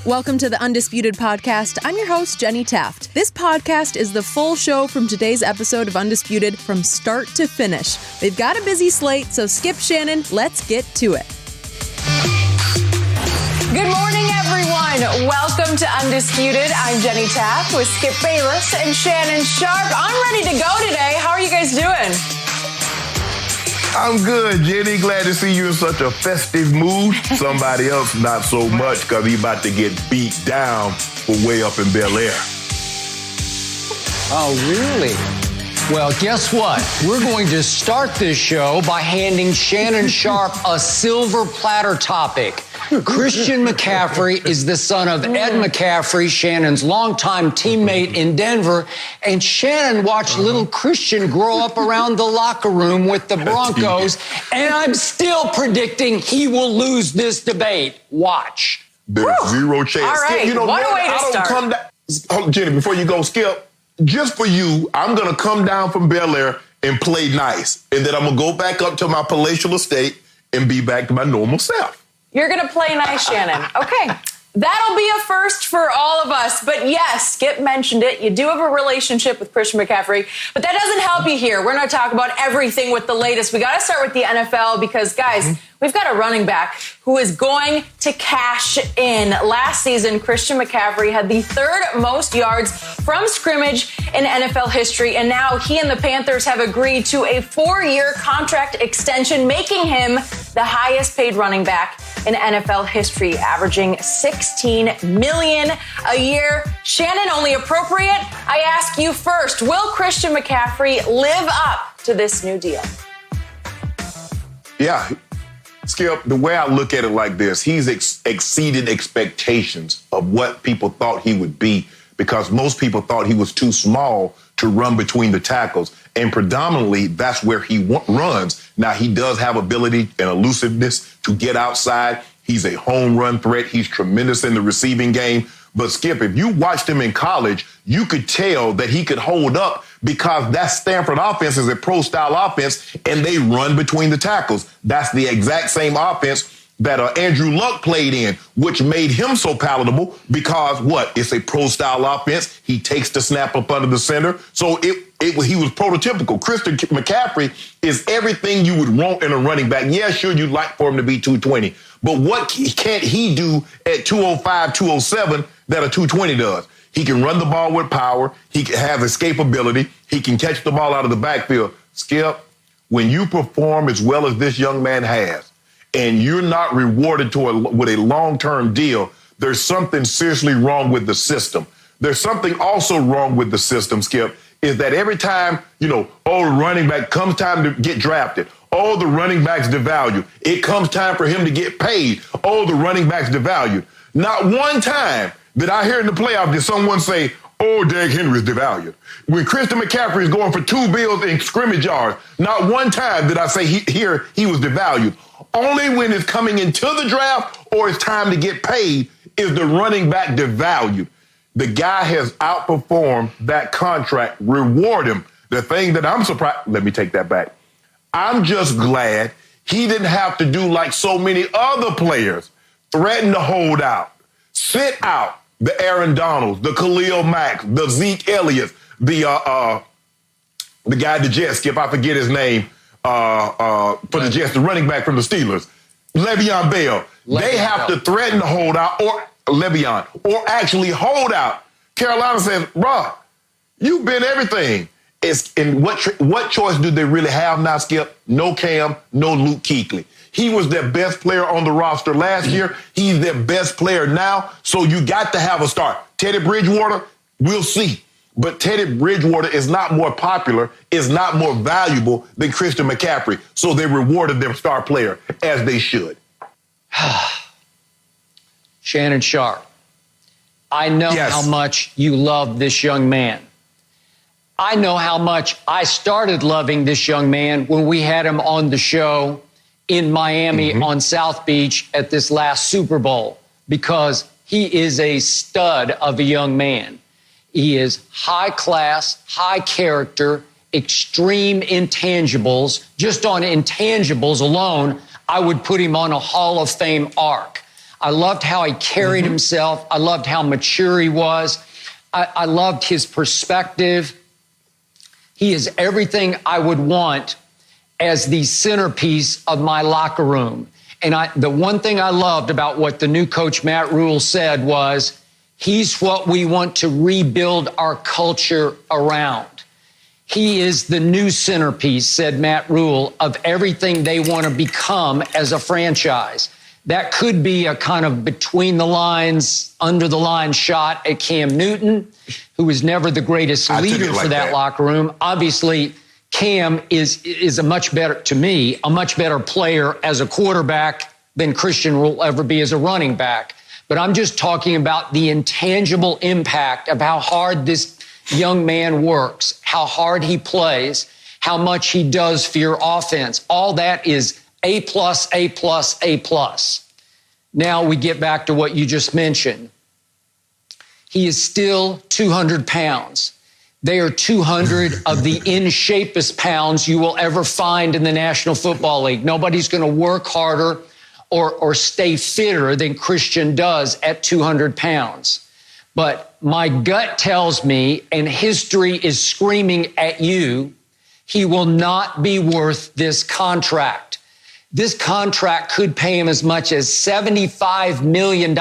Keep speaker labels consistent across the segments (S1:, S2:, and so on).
S1: Welcome to the Undisputed podcast. I'm your host, Jenny Taft. This podcast is the full show from today's episode of Undisputed from start to finish. They've got a busy slate, so skip Shannon. Let's get to it.
S2: Good morning, everyone. Welcome to Undisputed. I'm Jenny Taft with Skip Bayless and Shannon Sharpe. I'm ready to go today. How are you guys doing?
S3: I'm good, Jenny. Glad to see you in such a festive mood. Somebody else not so much because he about to get beat down for way up in Bel Air.
S4: Oh, really? Well, guess what? We're going to start this show by handing Shannon Sharpe a silver platter topic. Christian McCaffrey is the son of Ed McCaffrey, Shannon's longtime teammate in Denver. And Shannon watched little Christian grow up around the locker room with the Broncos. And I'm still predicting he will lose this debate. Watch.
S3: There's zero chance.
S2: All right,
S3: Skip,
S2: what a way to start.
S3: Hold on, Jenny, before you go, Skip, just for you, I'm going to come down from Bel Air and play nice. And then I'm going to go back up to my palatial estate and be back to my normal self.
S2: You're going to play nice, Shannon. Okay. That'll be a first for all of us. But yes, Skip mentioned it. You do have a relationship with Christian McCaffrey, but that doesn't help you here. We're going to talk about everything with the latest. We got to start with the NFL because, guys, we've got a running back who is going to cash in. Last season, Christian McCaffrey had the third most yards from scrimmage in NFL history, and now he and the Panthers have agreed to a 4-year contract extension, making him the highest paid running back in NFL history, averaging $16 million a year. Shannon, only appropriate, I ask you first, will Christian McCaffrey live up to this new deal?
S3: Yeah. Skip, the way I look at it like this, he's exceeded expectations of what people thought he would be because most people thought he was too small to run between the tackles. And predominantly, that's where he runs. Now, he does have ability and elusiveness to get outside. He's a home run threat. He's tremendous in the receiving game. But, Skip, if you watched him in college, you could tell that he could hold up because that Stanford offense is a pro-style offense, and they run between the tackles. That's the exact same offense that Andrew Luck played in, which made him so palatable because, it's a pro-style offense. He takes the snap up under the center. So he was prototypical. Christian McCaffrey is everything you would want in a running back. Yeah, sure, you'd like for him to be 220. But what can't he do at 205, 207 that a 220 does? He can run the ball with power. He can have escapability. He can catch the ball out of the backfield. Skip, when you perform as well as this young man has, and you're not rewarded with a long-term deal, there's something seriously wrong with the system. There's something also wrong with the system, Skip, is that every time, the running back comes time to get drafted, the running back's devalued. It comes time for him to get paid. The running back's devalued. Not one time did I hear in the playoffs did someone say, Derrick Henry's devalued. When Christian McCaffrey is going for 2 bills in scrimmage yards, not one time did I say he was devalued. Only when it's coming into the draft or it's time to get paid is the running back devalued. The guy has outperformed that contract. Reward him. The thing that I'm surprised, let me take that back. I'm just glad he didn't have to do like so many other players, threaten to hold out, sit out the Aaron Donalds, the Khalil Mack, the Zeke Elliott, the guy at the Jets, Skip, I forget his name, for the Jets, the running back from the Steelers, Le'Veon Bell. They have to threaten to hold out, or actually hold out. Carolina says, bruh, you've been everything. And what choice do they really have now, Skip? No Cam, no Luke Kuechly. He was their best player on the roster last year. He's their best player now. So you got to have a start. Teddy Bridgewater, we'll see. But Teddy Bridgewater is not more popular, is not more valuable than Christian McCaffrey. So they rewarded their star player, as they should.
S4: Shannon Sharpe, I know how much you love this young man. I know how much I started loving this young man when we had him on the show in Miami on South Beach at this last Super Bowl, because he is a stud of a young man. He is high class, high character, extreme intangibles. Just on intangibles alone, I would put him on a Hall of Fame arc. I loved how he carried himself. I loved how mature he was. I loved his perspective. He is everything I would want as the centerpiece of my locker room. And the one thing I loved about what the new coach, Matt Rule, said was, he's what we want to rebuild our culture around. He is the new centerpiece, said Matt Rule, of everything they want to become as a franchise. That could be a kind of between the lines, under the line shot at Cam Newton, who was never the greatest leader for that locker room. Obviously, Cam is a much better, to me, a much better player as a quarterback than Christian will ever be as a running back. But I'm just talking about the intangible impact of how hard this young man works, how hard he plays, how much he does for your offense. All that is A+, A+, A+. Now we get back to what you just mentioned. He is still 200 pounds. They are 200 of the in-shapest pounds you will ever find in the National Football League. Nobody's going to work harder or stay fitter than Christian does at 200 pounds. But my gut tells me, and history is screaming at you, he will not be worth this contract. This contract could pay him as much as $75 million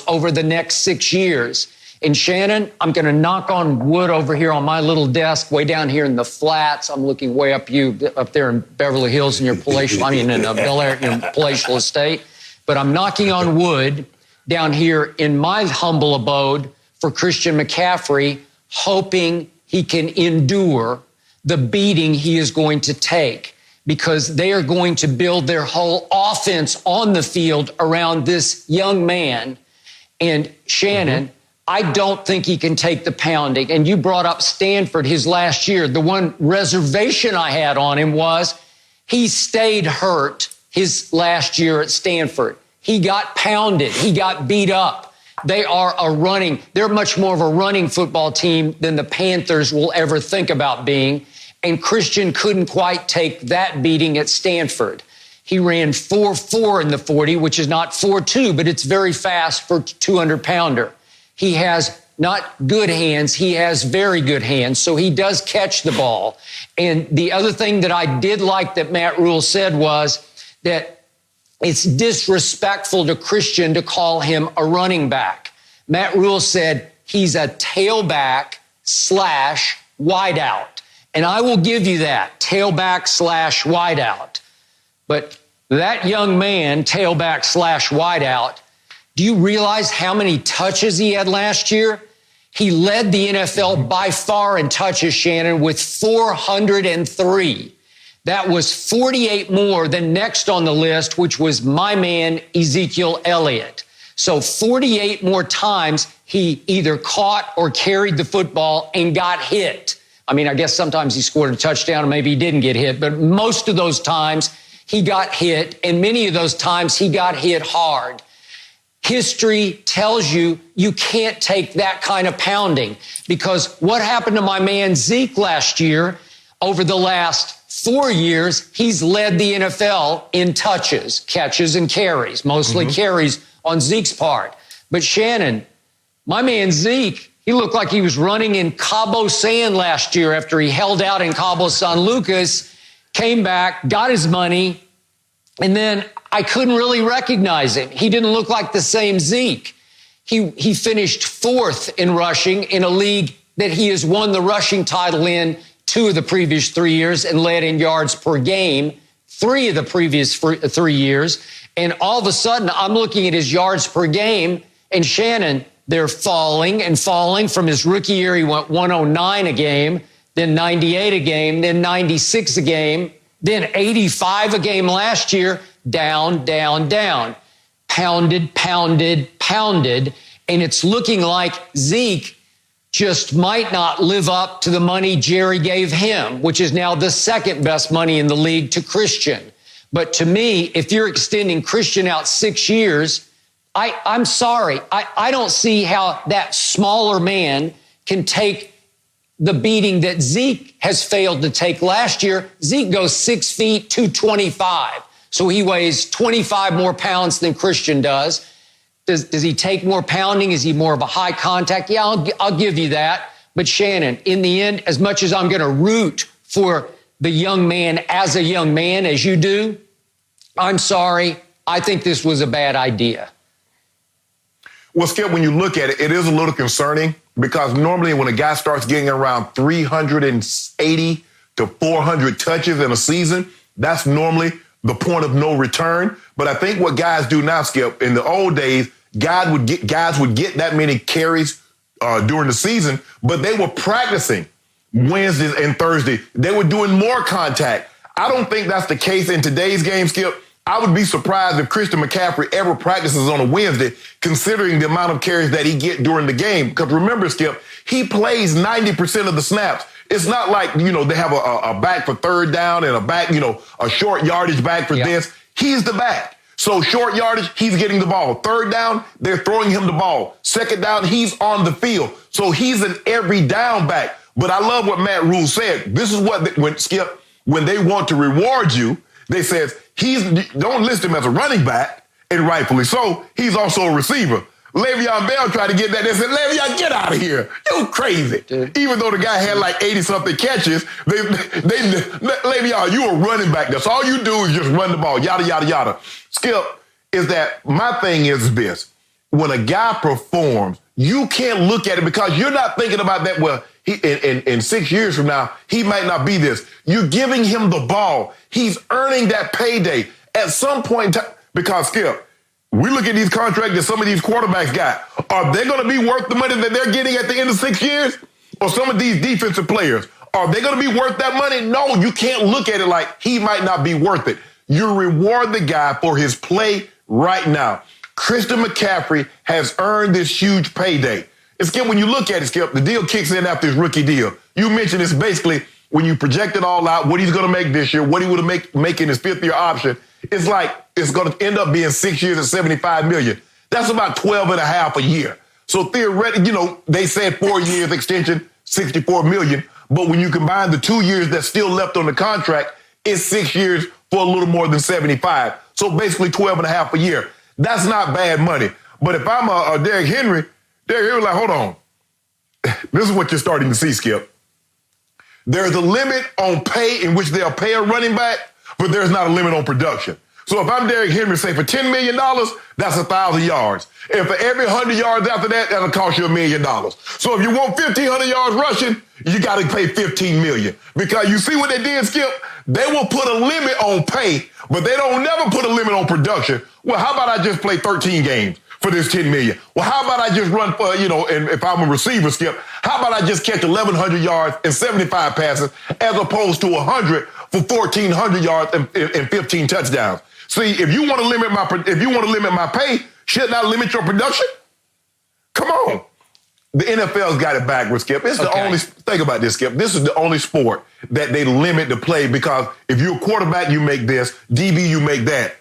S4: over the next 6 years. And Shannon, I'm going to knock on wood over here on my little desk way down here in the flats. I'm looking way up there in Beverly Hills in your palatial, in Bel Air, your palatial estate. But I'm knocking on wood down here in my humble abode for Christian McCaffrey, hoping he can endure the beating he is going to take, because they are going to build their whole offense on the field around this young man. And Shannon, I don't think he can take the pounding. And you brought up Stanford his last year. The one reservation I had on him was he stayed hurt his last year at Stanford. He got pounded. He got beat up. They're much more of a running football team than the Panthers will ever think about being. And Christian couldn't quite take that beating at Stanford. He ran 4.4 in the 40, which is not 4.2, but it's very fast for a 200-pounder. He has not good hands. He has very good hands. So he does catch the ball. And the other thing that I did like that Matt Rule said was that it's disrespectful to Christian to call him a running back. Matt Rule said he's a tailback / wideout. And I will give you that, tailback / wideout. But that young man, tailback / wideout, do you realize how many touches he had last year? He led the NFL by far in touches, Shannon, with 403. That was 48 more than next on the list, which was my man, Ezekiel Elliott. So 48 more times he either caught or carried the football and got hit. I guess sometimes he scored a touchdown and maybe he didn't get hit, but most of those times he got hit, and many of those times he got hit hard. History tells you you can't take that kind of pounding, because what happened to my man Zeke last year? Over the last 4 years, he's led the NFL in touches, catches, and carries, mostly carries on Zeke's part. But Shannon, my man Zeke, he looked like he was running in Cabo San last year after he held out in Cabo San Lucas, came back, got his money, and then I couldn't really recognize him. He didn't look like the same Zeke. He finished 4th in rushing in a league that he has won the rushing title in 2 of the previous 3 years and led in yards per game 3 of the previous 3 years. And all of a sudden, I'm looking at his yards per game, and Shannon, they're falling and falling. From his rookie year, he went 109 a game, then 98 a game, then 96 a game, then 85 a game last year. Down, down, down, pounded, pounded, pounded. And it's looking like Zeke just might not live up to the money Jerry gave him, which is now the second best money in the league to Christian. But to me, if you're extending Christian out 6 years, I'm sorry. I don't see how that smaller man can take the beating that Zeke has failed to take last year. Zeke goes 6 feet, 225. So he weighs 25 more pounds than Christian does. Does he take more pounding? Is he more of a high contact? Yeah, I'll give you that. But Shannon, in the end, as much as I'm going to root for the young man as a young man, as you do, I'm sorry. I think this was a bad idea.
S3: Well, Skip, when you look at it, it is a little concerning because normally when a guy starts getting around 380 to 400 touches in a season, that's normally the point of no return. But I think what guys do now, Skip, in the old days, guys would get that many carries during the season, but they were practicing Wednesdays and Thursdays. They were doing more contact. I don't think that's the case in today's game, Skip. I would be surprised if Christian McCaffrey ever practices on a Wednesday, considering the amount of carries that he get during the game. Because remember, Skip, he plays 90% of the snaps. It's not like, they have a back for third down and a back, a short yardage back for this. He's the back. So short yardage, he's getting the ball. Third down, they're throwing him the ball. Second down, he's on the field. So he's an every down back. But I love what Matt Rule said. This is what, when they want to reward you, they said, don't list him as a running back, and rightfully so, he's also a receiver. Le'Veon Bell tried to get that. They said, Le'Veon, get out of here. You crazy. Dude. Even though the guy had like 80-something catches, Le'Veon, you a running back. That's all you do is just run the ball, yada, yada, yada. Skip, is that my thing is this. When a guy performs, you can't look at it because you're not thinking about that, well, in 6 years from now, he might not be this. You're giving him the ball. He's earning that payday at some point in time. Because, Skip, we look at these contracts that some of these quarterbacks got. Are they going to be worth the money that they're getting at the end of 6 years? Or some of these defensive players, are they going to be worth that money? No, you can't look at it like he might not be worth it. You reward the guy for his play right now. Christian McCaffrey has earned this huge payday. And Skip, when you look at it, Skip, the deal kicks in after his rookie deal. You mentioned it's basically when you project it all out, what he's going to make this year, what he would make in his fifth-year option. It's like it's going to end up being 6 years at $75 million. That's about 12 and a half a year. So theoretically, they said 4 years extension, $64 million. But when you combine the 2 years that's still left on the contract, it's 6 years for a little more than 75. So basically 12 and a half a year. That's not bad money. But if I'm a Derrick Henry like, hold on. This is what you're starting to see, Skip. There's a limit on pay in which they'll pay a running back, but there's not a limit on production. So if I'm Derrick Henry, say for $10 million, that's 1,000 yards. And for every 100 yards after that, that'll cost you $1 million. So if you want 1,500 yards rushing, you got to pay $15 million. Because you see what they did, Skip? They will put a limit on pay, but they don't never put a limit on production. Well, how about I just play 13 games for this $10 million? Well, how about I just run for, and if I'm a receiver, Skip, how about I just catch 1,100 yards and 75 passes as opposed to 100 for 1,400 yards and 15 touchdowns? See, if you want to limit my pay, should not limit your production? Come on. The NFL's got it backwards, Skip. It's the only, think about this, Skip. This is the only sport that they limit the play because if you're a quarterback, you make this. DB, you make that.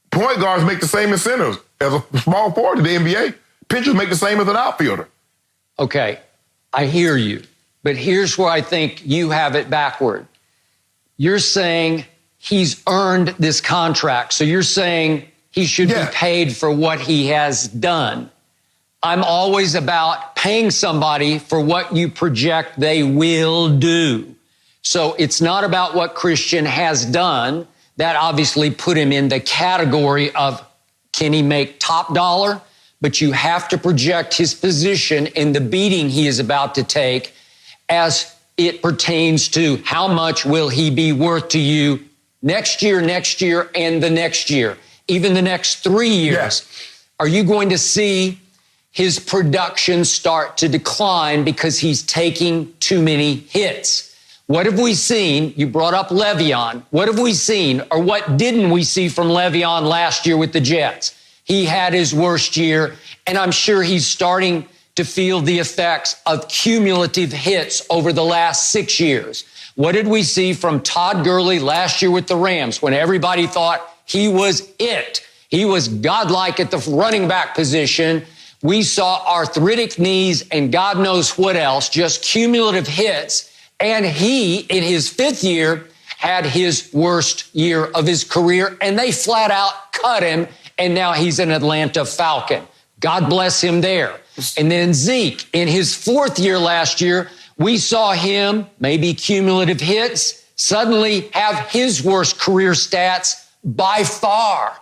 S3: Point guards make the same incentives as a small forward in the NBA. Pitchers make the same as an outfielder. Okay,
S4: I hear you. But here's where I think you have it backward. You're saying he's earned this contract. So you're saying he should be paid for what he has done. I'm always about paying somebody for what you project they will do. So it's not about what Christian has done. That obviously put him in the category of can he make top dollar? But you have to project his position in the beating he is about to take as it pertains to how much will he be worth to you next year, and the next year, even the next 3 years.
S3: Yes.
S4: Are you going to see his production start to decline because he's taking too many hits? What have we seen? You brought up Le'Veon. What have we seen, or what didn't we see from Le'Veon last year with the Jets? He had his worst year, and I'm sure he's starting to feel the effects of cumulative hits over the last 6 years. What did we see from Todd Gurley last year with the Rams when everybody thought he was it? He was godlike at the running back position. We saw arthritic knees and God knows what else, just cumulative hits. And he, in his fifth year, had his worst year of his career, and they flat out cut him and now he's an Atlanta Falcon. God bless him there. And then Zeke, in his 4th year last year, we saw him, maybe cumulative hits, suddenly have his worst career stats by far.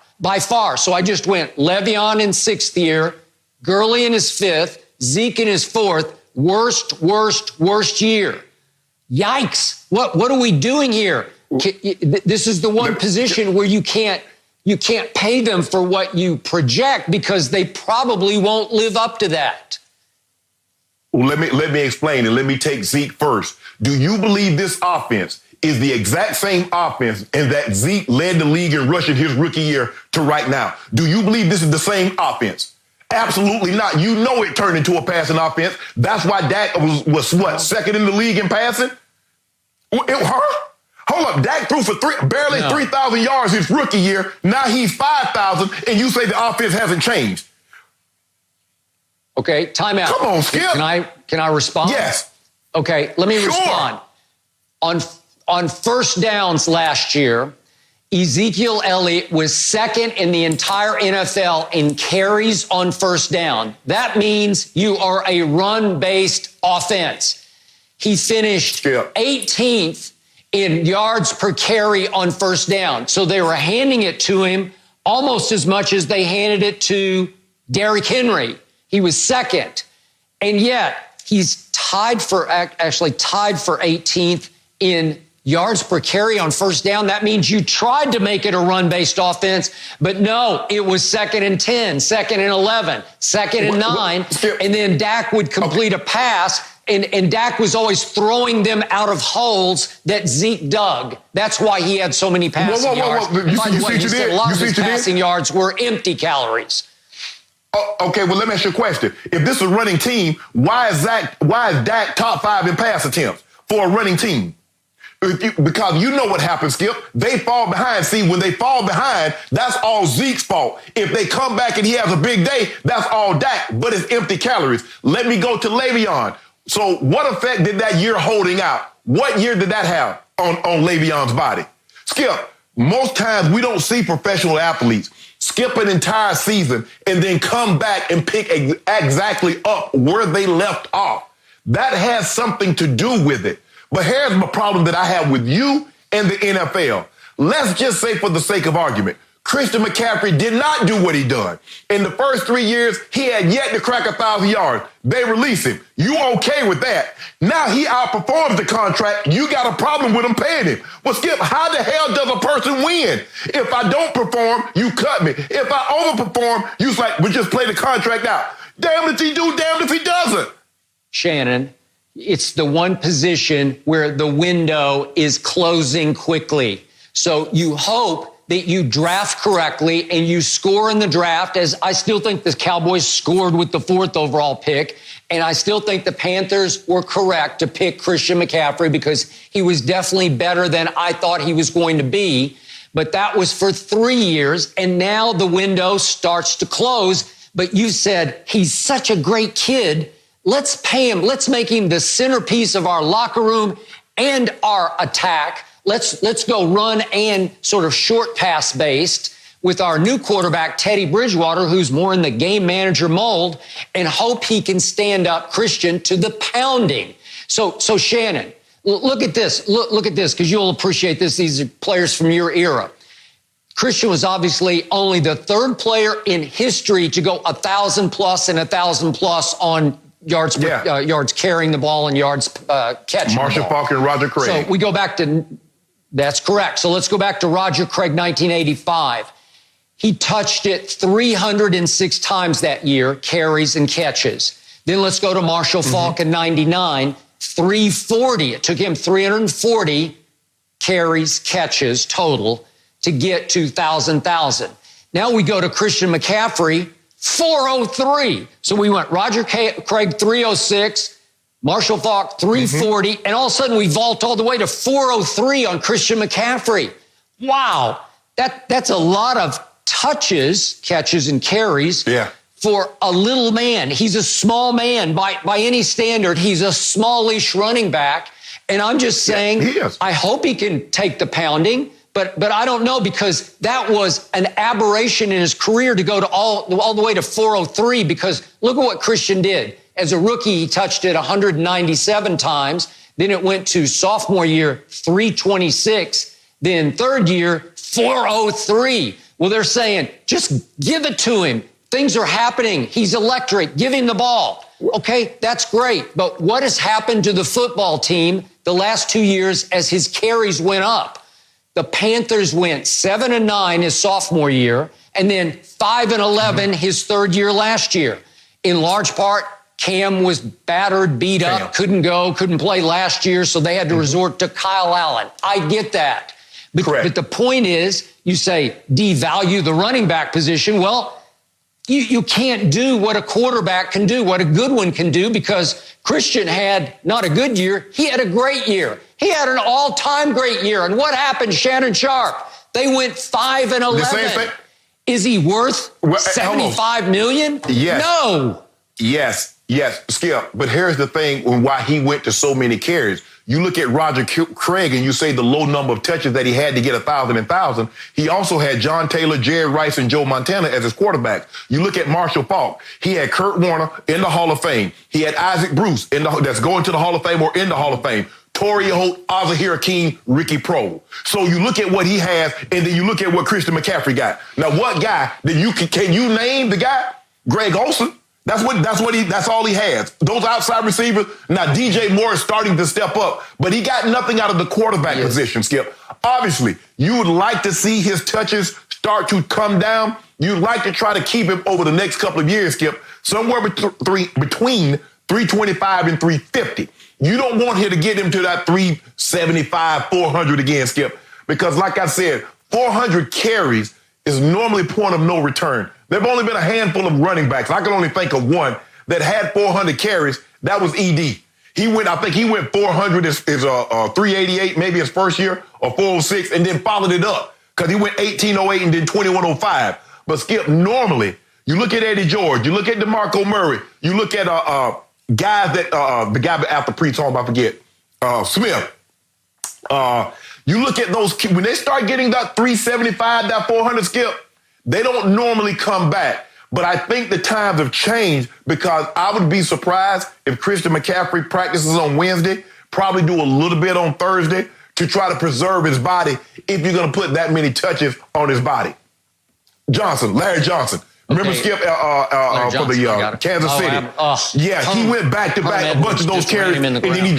S4: So I just went Le'Veon in 6th year, Gurley in his 5th, Zeke in his 4th, worst year. Yikes. What are we doing here? This is the one position where you can't pay them for what you project because they probably won't live up to that.
S3: Well, let me explain, and let me take Zeke first. Do you believe this offense is the exact same offense and that Zeke led the league in rushing his rookie year to right now? Do you believe this is the same offense? Absolutely not. You know it turned into a passing offense. That's why Dak was what, second in the league in passing? Hold up, Dak threw for barely 3,000 yards his rookie year. Now he's 5,000, and you say the offense hasn't changed.
S4: Okay, timeout.
S3: Come on, Skip.
S4: Can I respond?
S3: Yes.
S4: Okay, let me respond. On first downs last year, Ezekiel Elliott was second in the entire NFL in carries on first down. That means you are a run-based offense. He finished 18th in yards per carry on first down. So they were handing it to him almost as much as they handed it to Derrick Henry. He was second. And yet he's tied for 18th in yards per carry on first down. That means you tried to make it a run-based offense, but no, it was 2nd and 10, 2nd and 11, 2nd and 9, and then Dak would complete a pass, and Dak was always throwing them out of holes that Zeke dug. That's why he had so many passing yards. By the way, he said a lot of his passing yards were empty calories.
S3: Okay, well, let me ask you a question. If this is a running team, why is Dak top 5 in pass attempts for a running team? Because you know what happens, Skip. They fall behind. See, when they fall behind, that's all Zeke's fault. If they come back and he has a big day, that's all Dak, but it's empty calories. Let me go to Le'Veon. So what effect did that year holding out? What year did that have on Le'Veon's body? Skip, most times we don't see professional athletes skip an entire season and then come back and pick exactly up where they left off. That has something to do with it. But here's my problem that I have with you and the NFL. Let's just say, for the sake of argument, Christian McCaffrey did not do what he done. In the first 3 years, he had yet to crack 1,000 yards. They release him. You okay with that? Now he outperforms the contract. You got a problem with him paying him. Well, Skip, how the hell does a person win? If I don't perform, you cut me. If I overperform, you like, we just play the contract out. Damn if he do, damn if he doesn't.
S4: Shannon, it's the one position where the window is closing quickly. So you hope that you draft correctly and you score in the draft, as I still think the Cowboys scored with the 4th overall pick. And I still think the Panthers were correct to pick Christian McCaffrey because he was definitely better than I thought he was going to be. But that was for 3 years. And now the window starts to close. But you said, he's such a great kid. Let's pay him. Let's make him the centerpiece of our locker room and our attack. Let's go run and sort of short pass based with our new quarterback, Teddy Bridgewater, who's more in the game manager mold, and hope he can stand up Christian to the pounding. So Shannon, look at this. Look at this, because you'll appreciate this. These are players from your era. Christian was obviously only the 3rd player in history to go 1,000 plus and 1,000 plus on yards, yards carrying the ball and yards catching
S3: Marshall
S4: the ball.
S3: Faulk and Roger Craig.
S4: So we go back to, that's correct. So let's go back to Roger Craig, 1985. He touched it 306 times that year, carries and catches. Then let's go to Marshall Faulk in 99, 340. It took him 340 carries, catches total to get to 1,000. Now we go to Christian McCaffrey, 403. So we went Roger Craig, 306, Marshall Faulk, 340, and all of a sudden we vault all the way to 403 on Christian McCaffrey. Wow, that's a lot of touches, catches, and carries for a little man. He's a small man. By any standard, he's a smallish running back. And I'm just saying, I hope he can take the pounding. But I don't know, because that was an aberration in his career to go to all the way to 403, because look at what Christian did. As a rookie, he touched it 197 times. Then it went to sophomore year, 326. Then third year, 403. Well, they're saying, just give it to him. Things are happening. He's electric. Give him the ball. Okay, that's great. But what has happened to the football team the last 2 years as his carries went up? The Panthers went 7-9 his sophomore year, and then 5-11 his third year last year. In large part, Cam was battered, beat up, couldn't play last year, so they had to resort to Kyle Allen. I get that. But the point is, you say devalue the running back position. Well, you can't do what a quarterback can do, what a good one can do, because Christian had not a good year, he had a great year. He had an all-time great year. And what happened, Shannon Sharpe? They went 5-11. Is he worth $75 million?
S3: Yes.
S4: No.
S3: Yes, Skip. But here's the thing on why he went to so many carries. You look at Roger Craig and you say the low number of touches that he had to get 1,000. He also had John Taylor, Jerry Rice, and Joe Montana as his quarterbacks. You look at Marshall Faulk. He had Kurt Warner in the Hall of Fame. He had Isaac Bruce that's going to the Hall of Fame or in the Hall of Fame. Torrey Holt, Azahir Hakeem, Ricky Prohl. So you look at what he has, and then you look at what Christian McCaffrey got. Now, what guy that can you name the guy? Greg Olsen. That's all he has. Those outside receivers. Now, DJ Moore is starting to step up, but he got nothing out of the quarterback position, Skip. Obviously, you would like to see his touches start to come down. You'd like to try to keep him over the next couple of years, Skip, somewhere between 325 and 350. You don't want him to get him to that 375, 400 again, Skip, because like I said, 400 carries is normally point of no return. There have only been a handful of running backs. I can only think of one that had 400 carries. That was ED. I think he went 400 his 388, maybe his first year, or 406, and then followed it up because he went 1808 and then 2105. But Skip, normally, you look at Eddie George, you look at DeMarco Murray, you look at guys that the guy after pre-song, I forget, Smith. You look at those, when they start getting that 375, that 400, Skip, they don't normally come back. But I think the times have changed, because I would be surprised if Christian McCaffrey practices on Wednesday, probably do a little bit on Thursday to try to preserve his body if you're going to put that many touches on his body. Larry Johnson. Remember, okay. Skip, for the Kansas City? He went back-to-back, a bunch of those carries, and then he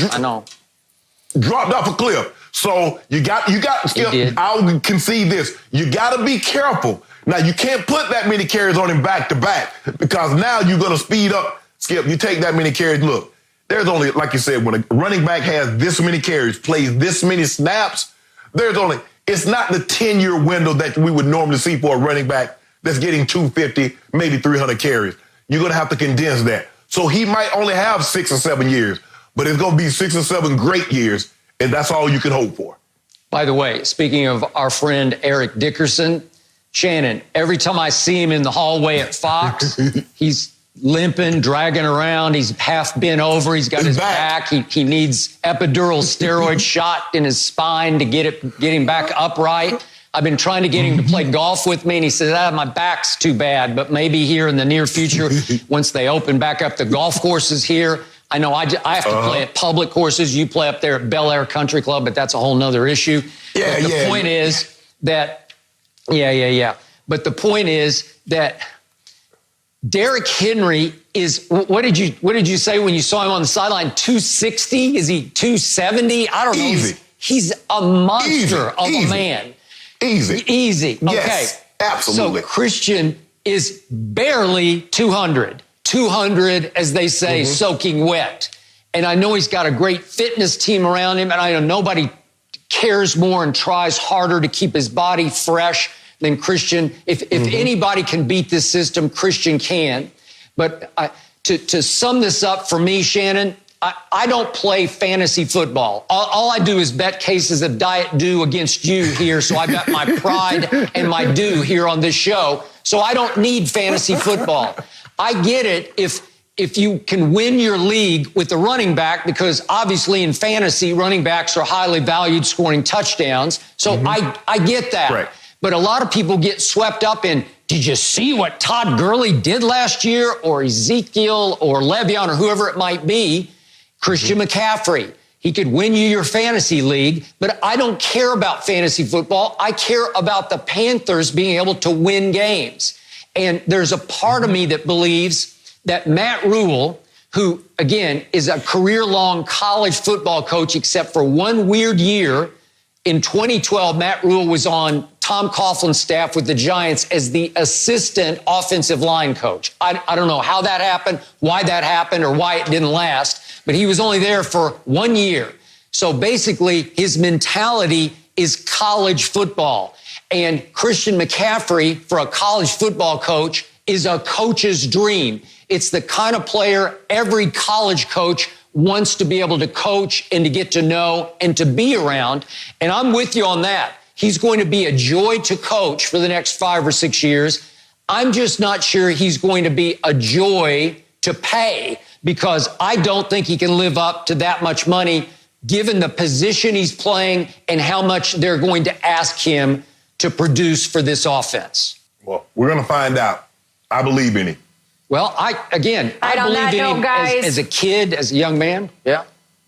S3: dropped off a cliff. So you got Skip, I'll concede this. You got to be careful. Now, you can't put that many carries on him back-to-back, because now you're going to speed up. Skip, you take that many carries. Look, there's only, like you said, when a running back has this many carries, plays this many snaps, it's not the 10-year window that we would normally see for a running back that's getting 250, maybe 300 carries. You're going to have to condense that. So he might only have 6 or 7 years, but it's going to be 6 or 7 great years, and that's all you can hope for.
S4: By the way, speaking of our friend Eric Dickerson, Shannon, every time I see him in the hallway at Fox, he's limping, dragging around. He's half bent over. He's got his back. He needs epidural steroid shot in his spine to get him back upright. I've been trying to get him to play golf with me, and he says, my back's too bad. But maybe here in the near future, once they open back up the golf courses here, I know I have to play at public courses. You play up there at Bel Air Country Club, but that's a whole nother issue. But the point is that, But the point is that Derrick Henry is, what did you say when you saw him on the sideline? 260? Is he 270? I don't know.
S3: Easy.
S4: He's a monster of a man. Easy.
S3: Yes,
S4: okay.
S3: Absolutely.
S4: So Christian is barely 200. 200, as they say, soaking wet. And I know he's got a great fitness team around him, and I know nobody cares more and tries harder to keep his body fresh than Christian. If anybody can beat this system, Christian can. But to sum this up for me, Shannon, I don't play fantasy football. All I do is bet cases of Diet Dew against you here, so I got my pride and my due here on this show. So I don't need fantasy football. I get it if if you can win your league with the running back, because obviously in fantasy, running backs are highly valued scoring touchdowns. So I get that.
S3: Right.
S4: But a lot of people get swept up in, did you see what Todd Gurley did last year, or Ezekiel or Le'Veon or whoever it might be? Christian McCaffrey. He could win you your fantasy league, but I don't care about fantasy football. I care about the Panthers being able to win games. And there's a part of me that believes that Matt Rule, who, again, is a career-long college football coach, except for one weird year, in 2012, Matt Rule was on Tom Coughlin's staff with the Giants as the assistant offensive line coach. I don't know how that happened, why that happened, or why it didn't last, but he was only there for 1 year. So basically, his mentality is college football. And Christian McCaffrey, for a college football coach, is a coach's dream. It's the kind of player every college coach wants to be able to coach and to get to know and to be around. And I'm with you on that. He's going to be a joy to coach for the next 5 or 6 years. I'm just not sure he's going to be a joy to pay, because I don't think he can live up to that much money given the position he's playing and how much they're going to ask him to produce for this offense.
S3: Well, we're going to find out. I believe in him.
S4: Well, I believed in him as a kid, as a young man. Yeah.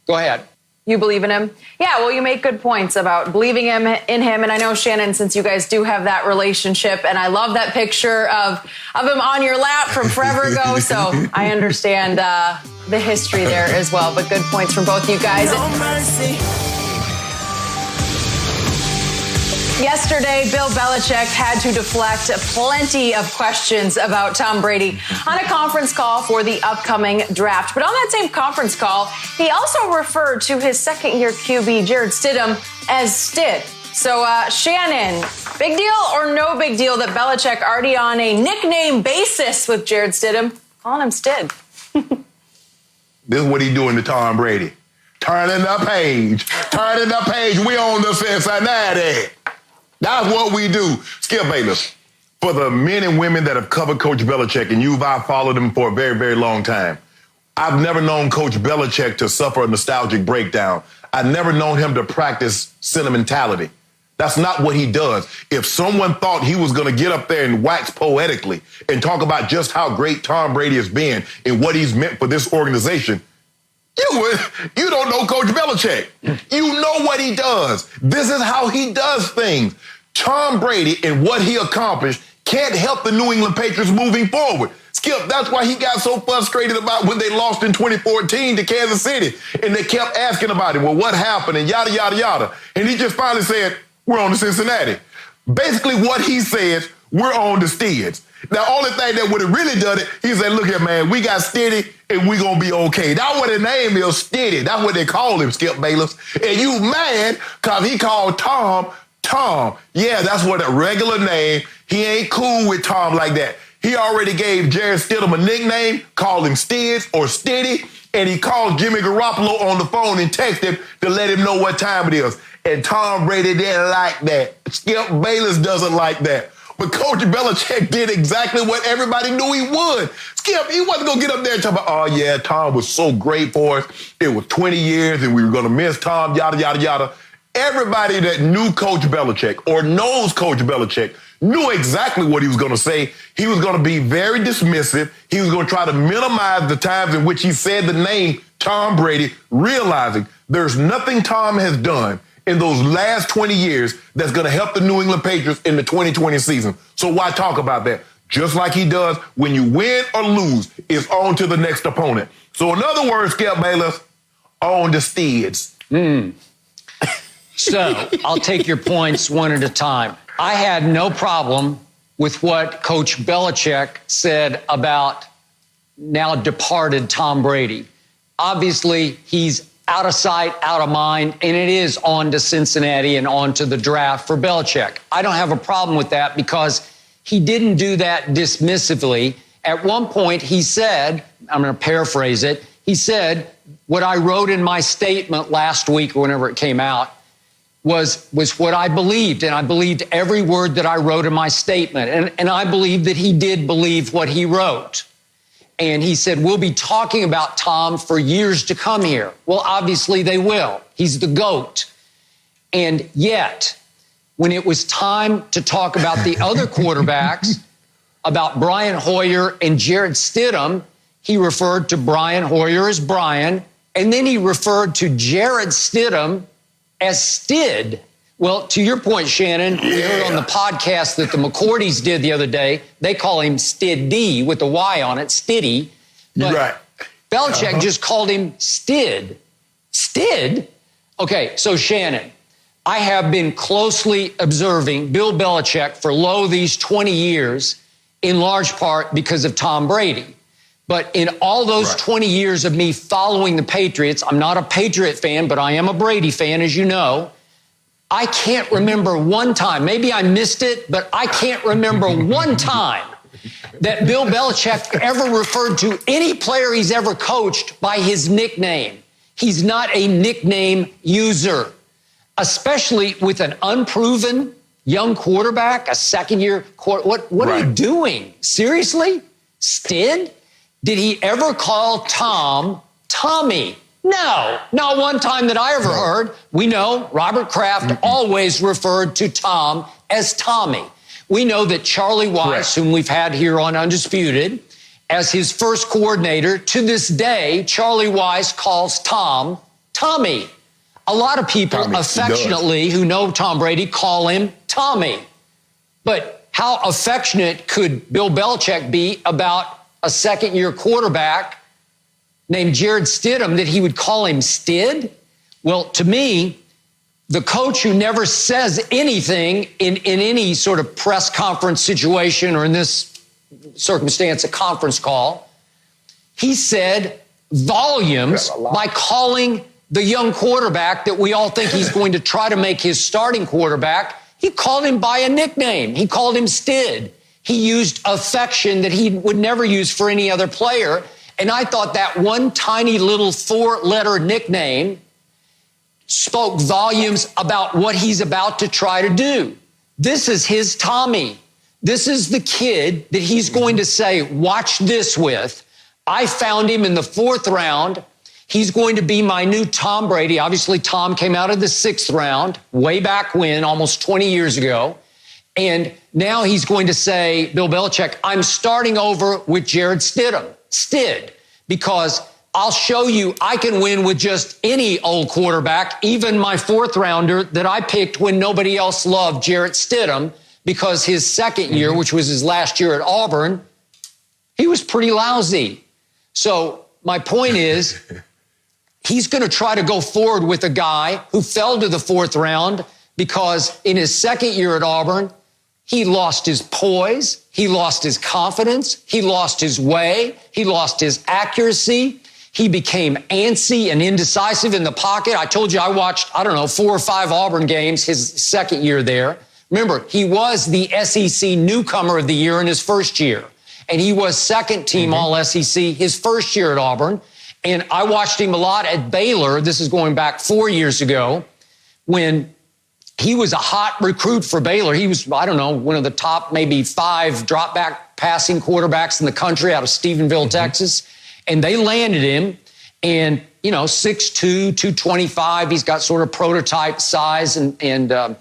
S4: Go ahead.
S2: You believe in him? Yeah, well, you make good points about believing in him. And I know, Shannon, since you guys do have that relationship, and I love that picture of him on your lap from forever ago. So I understand the history there as well. But good points from both you guys.
S5: No mercy.
S2: Yesterday, Bill Belichick had to deflect plenty of questions about Tom Brady on a conference call for the upcoming draft. But on that same conference call, he also referred to his second-year QB, Jarrett Stidham, as Stid. So, Shannon, big deal or no big deal that Belichick already on a nickname basis with Jarrett Stidham, calling him Stid?
S3: This is what he doing to Tom Brady. Turning the page. Turning the page. We on the Cincinnati. That's what we do. Skip Bayless, for the men and women that have covered Coach Belichick, and I've followed him for a very, very long time, I've never known Coach Belichick to suffer a nostalgic breakdown. I've never known him to practice sentimentality. That's not what he does. If someone thought he was going to get up there and wax poetically and talk about just how great Tom Brady has been and what he's meant for this organization, you don't know Coach Belichick. You know what he does. This is how he does things. Tom Brady and what he accomplished can't help the New England Patriots moving forward. Skip, that's why he got so frustrated about when they lost in 2014 to Kansas City. And they kept asking about him, well, what happened? And yada, yada, yada. And he just finally said, we're on to Cincinnati. Basically what he says, we're on to Steeds. The only thing that would have really done it, he said, look here, man, we got Steady and we gonna be okay. That's what his name is, Steady. That's what they call him, Skip Bayless. And you mad because he called Tom. Yeah, that's what a regular name. He ain't cool with Tom like that. He already gave Jarrett Stidham a nickname, called him Steeds or Steady, and he called Jimmy Garoppolo on the phone and texted him to let him know what time it is. And Tom Brady didn't like that. Skip Bayless doesn't like that. But Coach Belichick did exactly what everybody knew he would. Skip, he wasn't going to get up there and talk about, oh, yeah, Tom was so great for us. It was 20 years and we were going to miss Tom, yada, yada, yada. Everybody that knew Coach Belichick or knows Coach Belichick knew exactly what he was going to say. He was going to be very dismissive. He was going to try to minimize the times in which he said the name Tom Brady, realizing there's nothing Tom has done in those last 20 years that's going to help the New England Patriots in the 2020 season. So why talk about that? Just like he does when you win or lose, it's on to the next opponent. So in other words, Skip Bayless, on the Steeds.
S4: So I'll take your points one at a time. I had no problem with what Coach Belichick said about now departed Tom Brady. Obviously, he's out of sight, out of mind, and it is on to Cincinnati and on to the draft for Belichick. I don't have a problem with that because he didn't do that dismissively. At one point, he said, I'm going to paraphrase it, he said, what I wrote in my statement last week or whenever it came out was what I believed, and I believed every word that I wrote in my statement, and I believe that he did believe what he wrote. And he said, we'll be talking about Tom for years to come here. Well, obviously they will. He's the GOAT. And yet, when it was time to talk about the other quarterbacks, about Brian Hoyer and Jarrett Stidham, he referred to Brian Hoyer as Brian, and then he referred to Jarrett Stidham as Stid. Well, to your point, Shannon, we heard on the podcast that the McCourties did the other day, they call him Stiddy with a Y on it, Stiddy. But
S3: right.
S4: Belichick just called him Stid. Stid? Okay, so Shannon, I have been closely observing Bill Belichick for these 20 years, in large part because of Tom Brady. But in all those 20 years of me following the Patriots, I'm not a Patriot fan, but I am a Brady fan, as you know. I can't remember one time, maybe I missed it, but I can't remember one time that Bill Belichick ever referred to any player he's ever coached by his nickname. He's not a nickname user, especially with an unproven young quarterback, a second-year quarterback. What are you doing? Seriously? Stid? Did he ever call Tom Tommy? No, not one time that I ever heard. We know Robert Kraft always referred to Tom as Tommy. We know that Charlie Weiss, whom we've had here on Undisputed, as his first coordinator, to this day, Charlie Weiss calls Tom Tommy. A lot of people affectionately who know Tom Brady call him Tommy. But how affectionate could Bill Belichick be about a second-year quarterback named Jarrett Stidham that he would call him Stid? Well, to me, the coach who never says anything in any sort of press conference situation, or in this circumstance, a conference call, he said volumes by calling the young quarterback that we all think he's going to try to make his starting quarterback. He called him by a nickname. He called him Stid. He used affection that he would never use for any other player. And I thought that one tiny little 4-letter nickname spoke volumes about what he's about to try to do. This is his Tommy. This is the kid that he's going to say, watch this with. I found him in the 4th round. He's going to be my new Tom Brady. Obviously, Tom came out of the 6th round, way back when, almost 20 years ago. And now he's going to say, Bill Belichick, I'm starting over with Jarrett Stidham. Stid, because I'll show you I can win with just any old quarterback, even my 4th rounder that I picked when nobody else loved Jarrett Stidham, because his second year, which was his last year at Auburn, he was pretty lousy. So my point is, he's going to try to go forward with a guy who fell to the 4th round because in his second year at Auburn, he lost his poise, he lost his confidence, he lost his way, he lost his accuracy, he became antsy and indecisive in the pocket. I told you I watched, 4 or 5 Auburn games his second year there. Remember, he was the SEC newcomer of the year in his first year, and he was second team All-SEC his first year at Auburn. And I watched him a lot at Baylor. This is going back 4 years ago when he was a hot recruit for Baylor. He was, one of the top maybe 5 drop back passing quarterbacks in the country out of Stephenville, Texas. And they landed him, and, 6'2", 225. He's got sort of prototype size and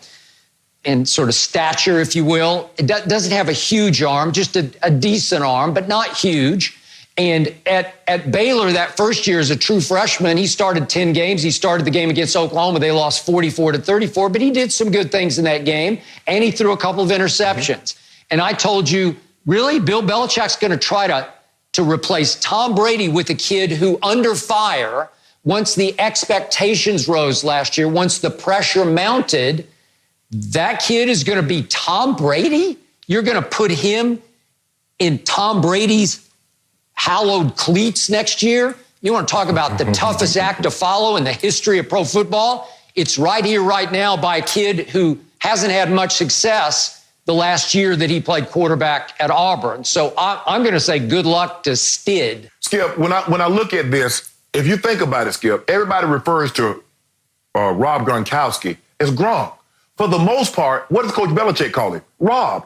S4: sort of stature, if you will. It doesn't have a huge arm, just a decent arm, but not huge. And at Baylor, that first year as a true freshman, he started 10 games. He started the game against Oklahoma. They lost 44-34, but he did some good things in that game, and he threw a couple of interceptions. And I told you, really, Bill Belichick's going to try to replace Tom Brady with a kid who, under fire, once the expectations rose last year, once the pressure mounted, that kid is going to be Tom Brady? You're going to put him in Tom Brady's hallowed cleats next year? You want to talk about the toughest act to follow in the history of pro football? It's right here, right now, by a kid who hasn't had much success the last year that he played quarterback at Auburn. So I'm going to say good luck to Stid.
S3: Skip, when I look at this, if you think about it, Skip, everybody refers to Rob Gronkowski as Gronk. For the most part, what does Coach Belichick call him? Rob.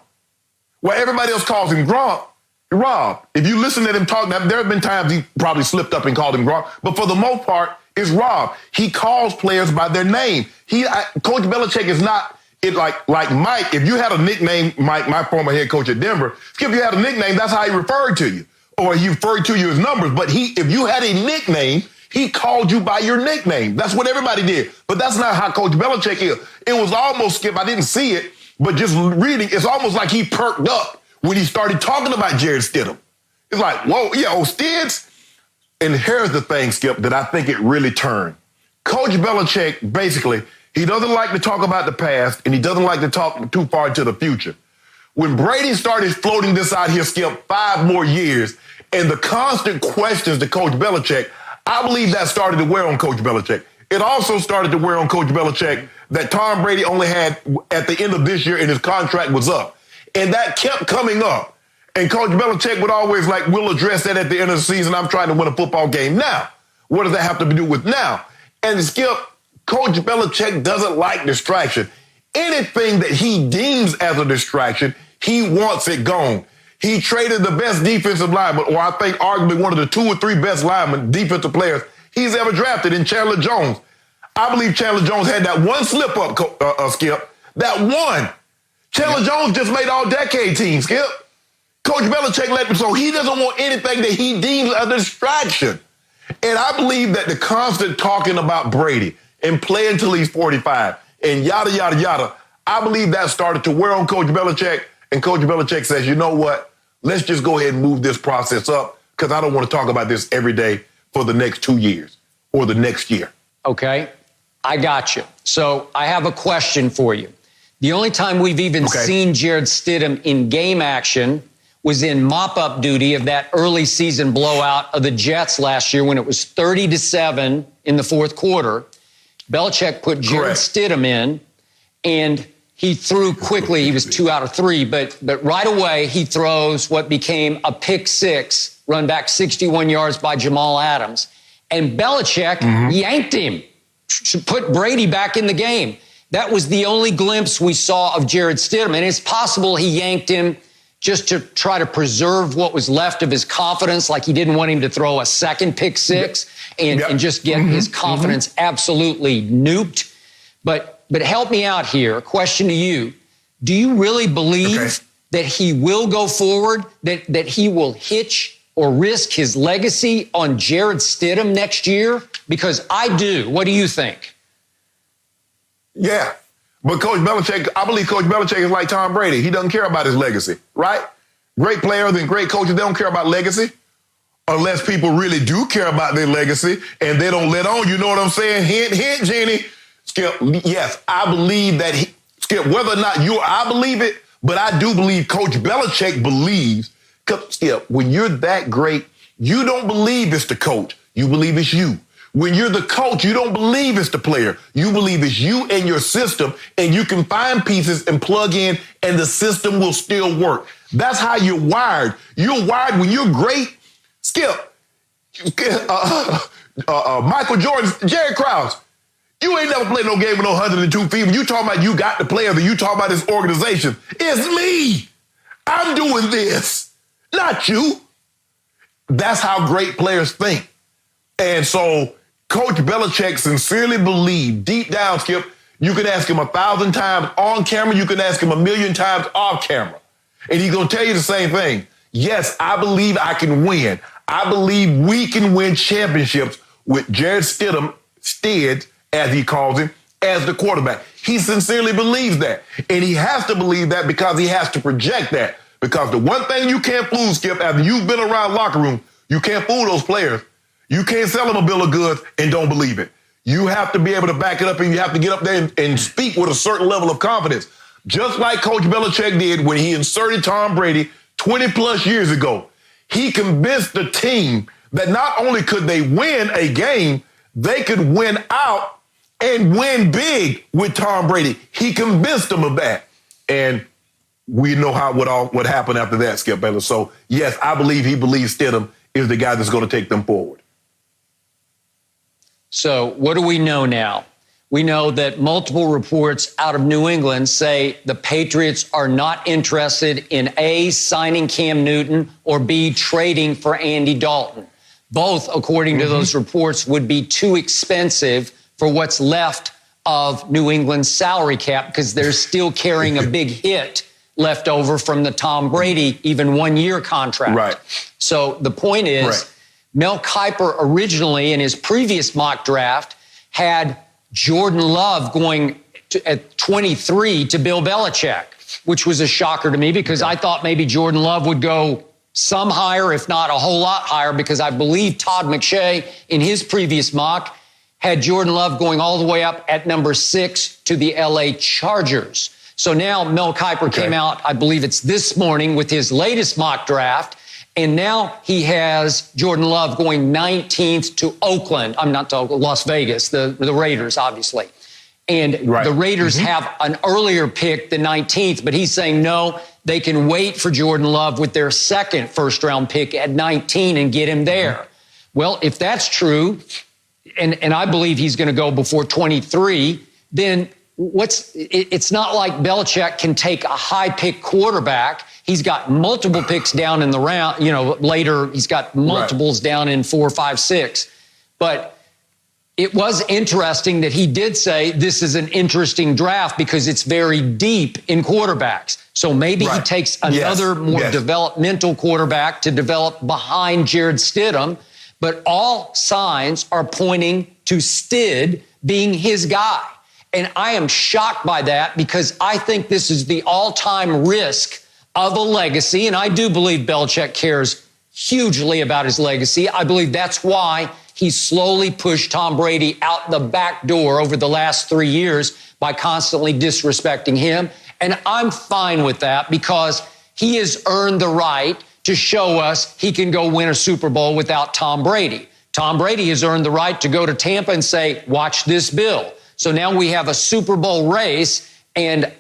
S3: Well, everybody else calls him Gronk. Rob. If you listen to him talk, there have been times he probably slipped up and called him Rob, but for the most part, it's Rob. He calls players by their name. Coach Belichick is not like Mike. If you had a nickname, Mike, my former head coach at Denver, if you had a nickname, that's how he referred to you, or he referred to you as numbers. But if you had a nickname, he called you by your nickname. That's what everybody did. But that's not how Coach Belichick is. It was almost, Skip, I didn't see it, but just reading, it's almost like he perked up when he started talking about Jared Stidham. It's like, whoa, yeah, Stids. And here's the thing, Skip, that I think it really turned. Coach Belichick, basically, he doesn't like to talk about the past, and he doesn't like to talk too far into the future. When Brady started floating this out here, Skip, 5 more years, and the constant questions to Coach Belichick, I believe that started to wear on Coach Belichick. It also started to wear on Coach Belichick that Tom Brady only had at the end of this year and his contract was up. And that kept coming up. And Coach Belichick would always we'll address that at the end of the season. I'm trying to win a football game now. What does that have to do with now? And Skip, Coach Belichick doesn't like distraction. Anything that he deems as a distraction, he wants it gone. He traded the best defensive lineman, or I think arguably one of the 2 or 3 best linemen, defensive players he's ever drafted in Chandler Jones. I believe Chandler Jones had that one slip-up, Skip. That one. Chandler Jones just made all-decade team, Skip. Coach Belichick let him, so he doesn't want anything that he deems a distraction. And I believe that the constant talking about Brady and playing until he's 45 and yada, yada, yada, I believe that started to wear on Coach Belichick. And Coach Belichick says, you know what? Let's just go ahead and move this process up because I don't want to talk about this every day for the next 2 years or the next year.
S4: Okay, I got you. So I have a question for you. The only time we've even seen Jared Stidham in game action was in mop-up duty of that early season blowout of the Jets last year when it was 30-7 in the fourth quarter. Belichick put Jared Stidham in, and he threw quickly. He was 2 out of 3, but right away he throws what became a pick 6, run back 61 yards by Jamal Adams. And Belichick yanked him to put Brady back in the game. That was the only glimpse we saw of Jared Stidham, and it's possible he yanked him just to try to preserve what was left of his confidence, like he didn't want him to throw a second pick 6 and just get his confidence absolutely nuked. But help me out here. A question to you. Do you really believe that he will go forward, that he will hitch or risk his legacy on Jared Stidham next year? Because I do. What do you think?
S3: Yeah. But Coach Belichick, I believe Coach Belichick is like Tom Brady. He doesn't care about his legacy, right? Great players and great coaches, they don't care about legacy unless people really do care about their legacy and they don't let on. You know what I'm saying? Hint, hint, Jenny. Skip, yes, I believe that Skip, whether or not I believe it, but I do believe Coach Belichick believes, Skip, when you're that great, you don't believe it's the coach. You believe it's you. When you're the coach, you don't believe it's the player. You believe it's you and your system, and you can find pieces and plug in, and the system will still work. That's how you're wired. You're wired when you're great. Skip, Michael Jordan, Jerry Krause, you ain't never played no game with no 102 feet. When you talking about you got the players and you talking about this organization, it's me. I'm doing this, not you. That's how great players think. And so Coach Belichick sincerely believed, deep down, Skip, you can ask him 1,000 times on camera, you can ask him 1,000,000 times off camera. And he's going to tell you the same thing. Yes, I believe I can win. I believe we can win championships with Jared Stidham, Stids, as he calls him, as the quarterback. He sincerely believes that. And he has to believe that because he has to project that. Because the one thing you can't fool, Skip, after you've been around locker room, you can't fool those players. You can't sell them a bill of goods and don't believe it. You have to be able to back it up, and you have to get up there and speak with a certain level of confidence. Just like Coach Belichick did when he inserted Tom Brady 20-plus years ago. He convinced the team that not only could they win a game, they could win out and win big with Tom Brady. He convinced them of that. And we know what happened after that, Skip Bayless. So, yes, I believe he believes Stidham is the guy that's going to take them forward.
S4: So what do we know now? We know that multiple reports out of New England say the Patriots are not interested in A, signing Cam Newton, or B, trading for Andy Dalton. Both, according to those reports, would be too expensive for what's left of New England's salary cap because they're still carrying a big hit left over from the Tom Brady even 1 year contract.
S3: Right.
S4: So the point is, Mel Kiper originally in his previous mock draft had Jordan Love going at 23 to Bill Belichick, which was a shocker to me because I thought maybe Jordan Love would go some higher, if not a whole lot higher, because I believe Todd McShay in his previous mock had Jordan Love going all the way up at number 6 to the LA Chargers. So now Mel Kiper came out, I believe it's this morning, with his latest mock draft. And now he has Jordan Love going 19th to Oakland. I'm not to Oakland, Las Vegas, the Raiders, obviously. And the Raiders have an earlier pick, the 19th, but he's saying no, they can wait for Jordan Love with their second first-round pick at 19 and get him there. Well, if that's true, and I believe he's going to go before 23, then it's not like Belichick can take a high-pick quarterback. He's got multiple picks down in the round, later he's got multiples down in 4, 5, 6. But it was interesting that he did say this is an interesting draft because it's very deep in quarterbacks. So maybe he takes another more developmental quarterback to develop behind Jared Stidham. But all signs are pointing to Stid being his guy. And I am shocked by that because I think this is the all-time risk of a legacy. And I do believe Belichick cares hugely about his legacy. I believe that's why he slowly pushed Tom Brady out the back door over the last 3 years by constantly disrespecting him. And I'm fine with that because he has earned the right to show us he can go win a Super Bowl without Tom Brady. Tom Brady has earned the right to go to Tampa and say, watch this bill. So now we have a Super Bowl race, and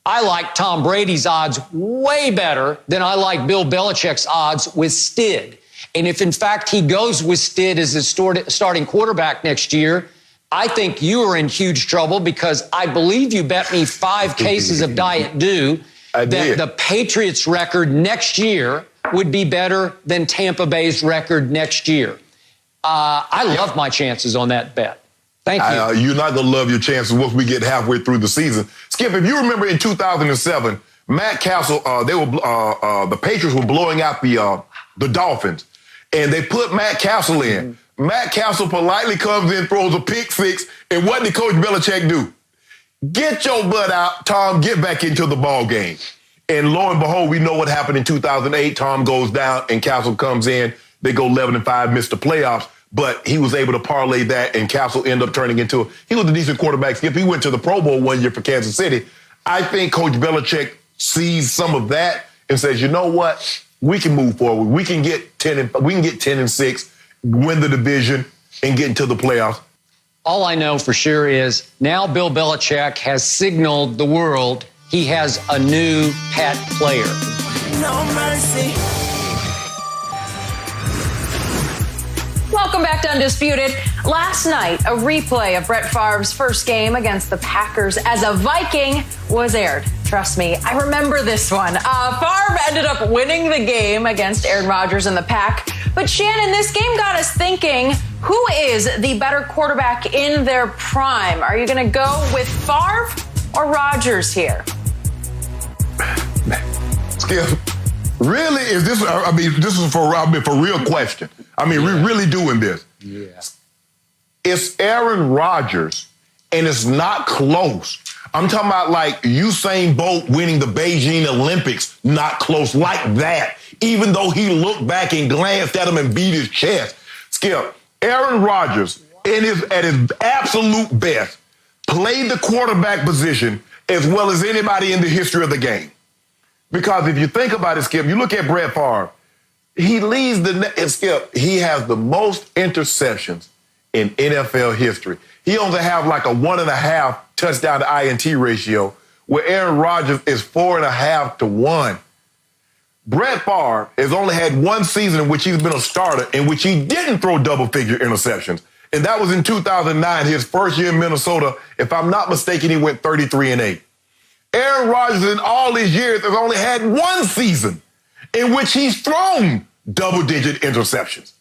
S4: I like Tom Brady's odds way better than I like Bill Belichick's odds with Stid. And if, in fact, he goes with Stid as his starting quarterback next year, I think you are in huge trouble because I believe you bet me 5 cases of Diet Dew that the Patriots' record next year would be better than Tampa Bay's record next year. I love my chances on that bet. Thank you.
S3: You're not going to love your chances once we get halfway through the season. Skip, if you remember in 2007, Matt Castle, the Patriots were blowing out the Dolphins, and they put Matt Castle in. Matt Castle politely comes in, throws a pick 6, and what did Coach Belichick do? Get your butt out, Tom, get back into the ball game. And lo and behold, we know what happened in 2008. Tom goes down, and Castle comes in. They go 11-5, miss the playoffs. But he was able to parlay that, and Castle ended up turning into he was a decent quarterback. Skip, he went to the Pro Bowl 1 year for Kansas City. I think Coach Belichick sees some of that and says, you know what? We can move forward. We can get 10-6, win the division, and get into the playoffs.
S4: All I know for sure is now Bill Belichick has signaled the world he has a new pet player.
S5: No mercy.
S2: Welcome back to Undisputed. Last night, a replay of Brett Favre's first game against the Packers as a Viking was aired. Trust me, I remember this one. Favre ended up winning the game against Aaron Rodgers and the Pack. But Shannon, this game got us thinking, who is the better quarterback in their prime? Are you going to go with Favre or Rodgers here?
S3: Skip, really? Is this? I mean, this is for real question. I mean, we're really doing this.
S4: Yeah.
S3: It's Aaron Rodgers, and it's not close. I'm talking about like Usain Bolt winning the Beijing Olympics, not close like that, even though he looked back and glanced at him and beat his chest. Skip, Aaron Rodgers, at his absolute best, played the quarterback position as well as anybody in the history of the game. Because if you think about it, Skip, you look at Brett Favre, he leads he has the most interceptions in NFL history. He only have like a 1.5 touchdown to INT ratio, where Aaron Rodgers is 4.5 to 1. Brett Favre has only had one season in which he's been a starter in which he didn't throw double-figure interceptions. And that was in 2009, his first year in Minnesota. If I'm not mistaken, he went 33-8. Aaron Rodgers in all these years has only had one season in which he's thrown double-digit interceptions.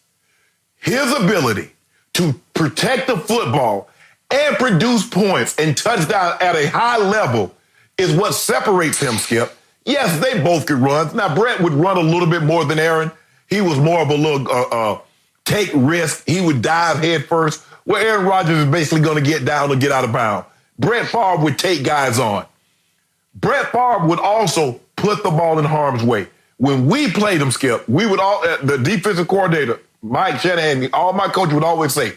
S3: His ability to protect the football and produce points and touchdowns at a high level is what separates him, Skip. Yes, they both could run. Now, Brett would run a little bit more than Aaron. He was more of a little take risk. He would dive head first, where Aaron Rodgers is basically going to get down or get out of bounds. Brett Favre would take guys on. Brett Favre would also put the ball in harm's way. When we played him, Skip, we would all, the defensive coordinator, Mike Shannon, all my coaches would always say,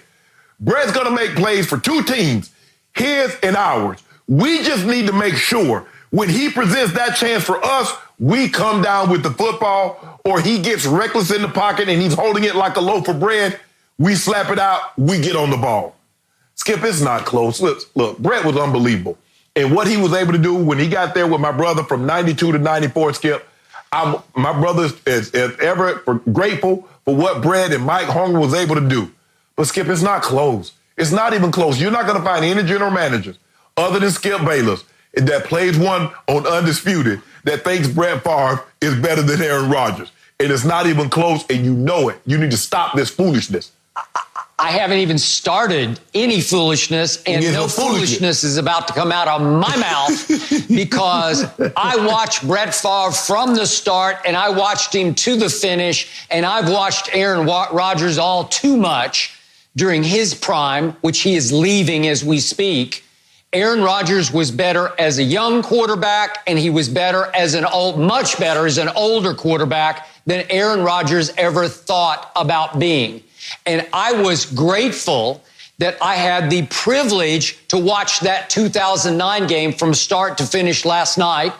S3: Brett's going to make plays for two teams, his and ours. We just need to make sure when he presents that chance for us, we come down with the football, or he gets reckless in the pocket and he's holding it like a loaf of bread. We slap it out, we get on the ball. Skip, it's not close. Look, Brett was unbelievable. And what he was able to do when he got there with my brother from 92 to 94, Skip, my brother is ever grateful for what Brett and Mike Hunger was able to do. But, Skip, it's not close. It's not even close. You're not going to find any general managers other than Skip Bayless that plays one on Undisputed that thinks Brett Favre is better than Aaron Rodgers. And it's not even close, and you know it. You need to stop this foolishness.
S4: I haven't even started any foolishness, and no foolishness is about to come out of my mouth because I watched Brett Favre from the start, and I watched him to the finish, and I've watched Aaron Rodgers all too much during his prime, which he is leaving as we speak. Aaron Rodgers was better as a young quarterback, and he was better as much better as an older quarterback than Aaron Rodgers ever thought about being. And I was grateful that I had the privilege to watch that 2009 game from start to finish last night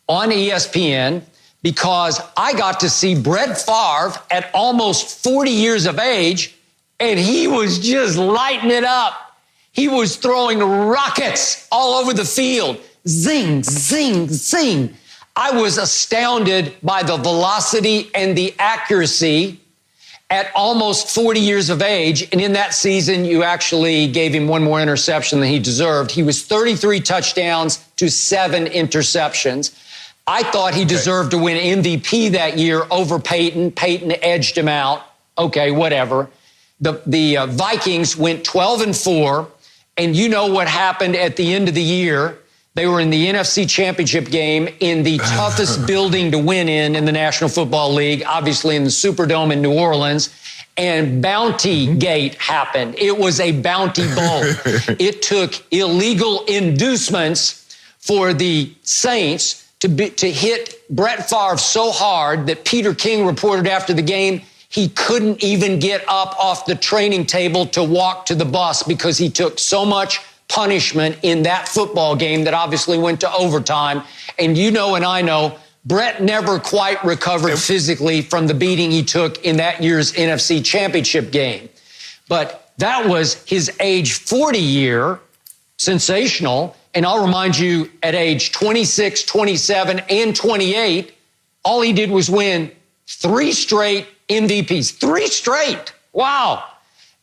S4: on ESPN, because I got to see Brett Favre at almost 40 years of age, and he was just lighting it up. He was throwing rockets all over the field. Zing, zing, zing. I was astounded by the velocity and the accuracy at almost 40 years of age. And in that season, you actually gave him one more interception than he deserved. He was 33 touchdowns to 7 interceptions. I thought he deserved to win MVP that year over Peyton. Peyton edged him out. Okay, whatever. The Vikings went 12-4. And you know what happened at the end of the year? They were in the NFC Championship game in the toughest building to win in the National Football League, obviously in the Superdome in New Orleans, and Bounty Gate happened. It was a bounty bowl. It took illegal inducements for the Saints to hit Brett Favre so hard that Peter King reported after the game he couldn't even get up off the training table to walk to the bus because he took so much punishment in that football game that obviously went to overtime. And you know and I know Brett never quite recovered physically from the beating he took in that year's NFC Championship game. But that was his age 40 year, sensational. And I'll remind you, at age 26, 27, and 28, all he did was win 3 straight MVPs. 3 straight. Wow.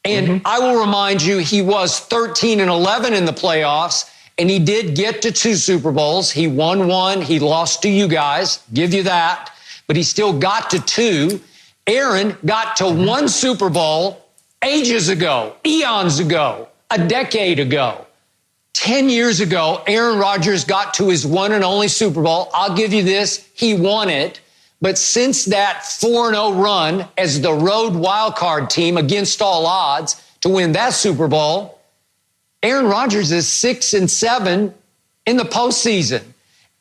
S4: And I will remind you, he was 13-11 in the playoffs, and he did get to 2 Super Bowls. He won 1. He lost to you guys. Give you that. But he still got to 2. Aaron got to 1 Super Bowl ages ago, eons ago, a decade ago. 10 years ago, Aaron Rodgers got to his one and only Super Bowl. I'll give you this. He won it. But since that 4-0 run as the road wildcard team against all odds to win that Super Bowl, Aaron Rodgers is 6-7 in the postseason.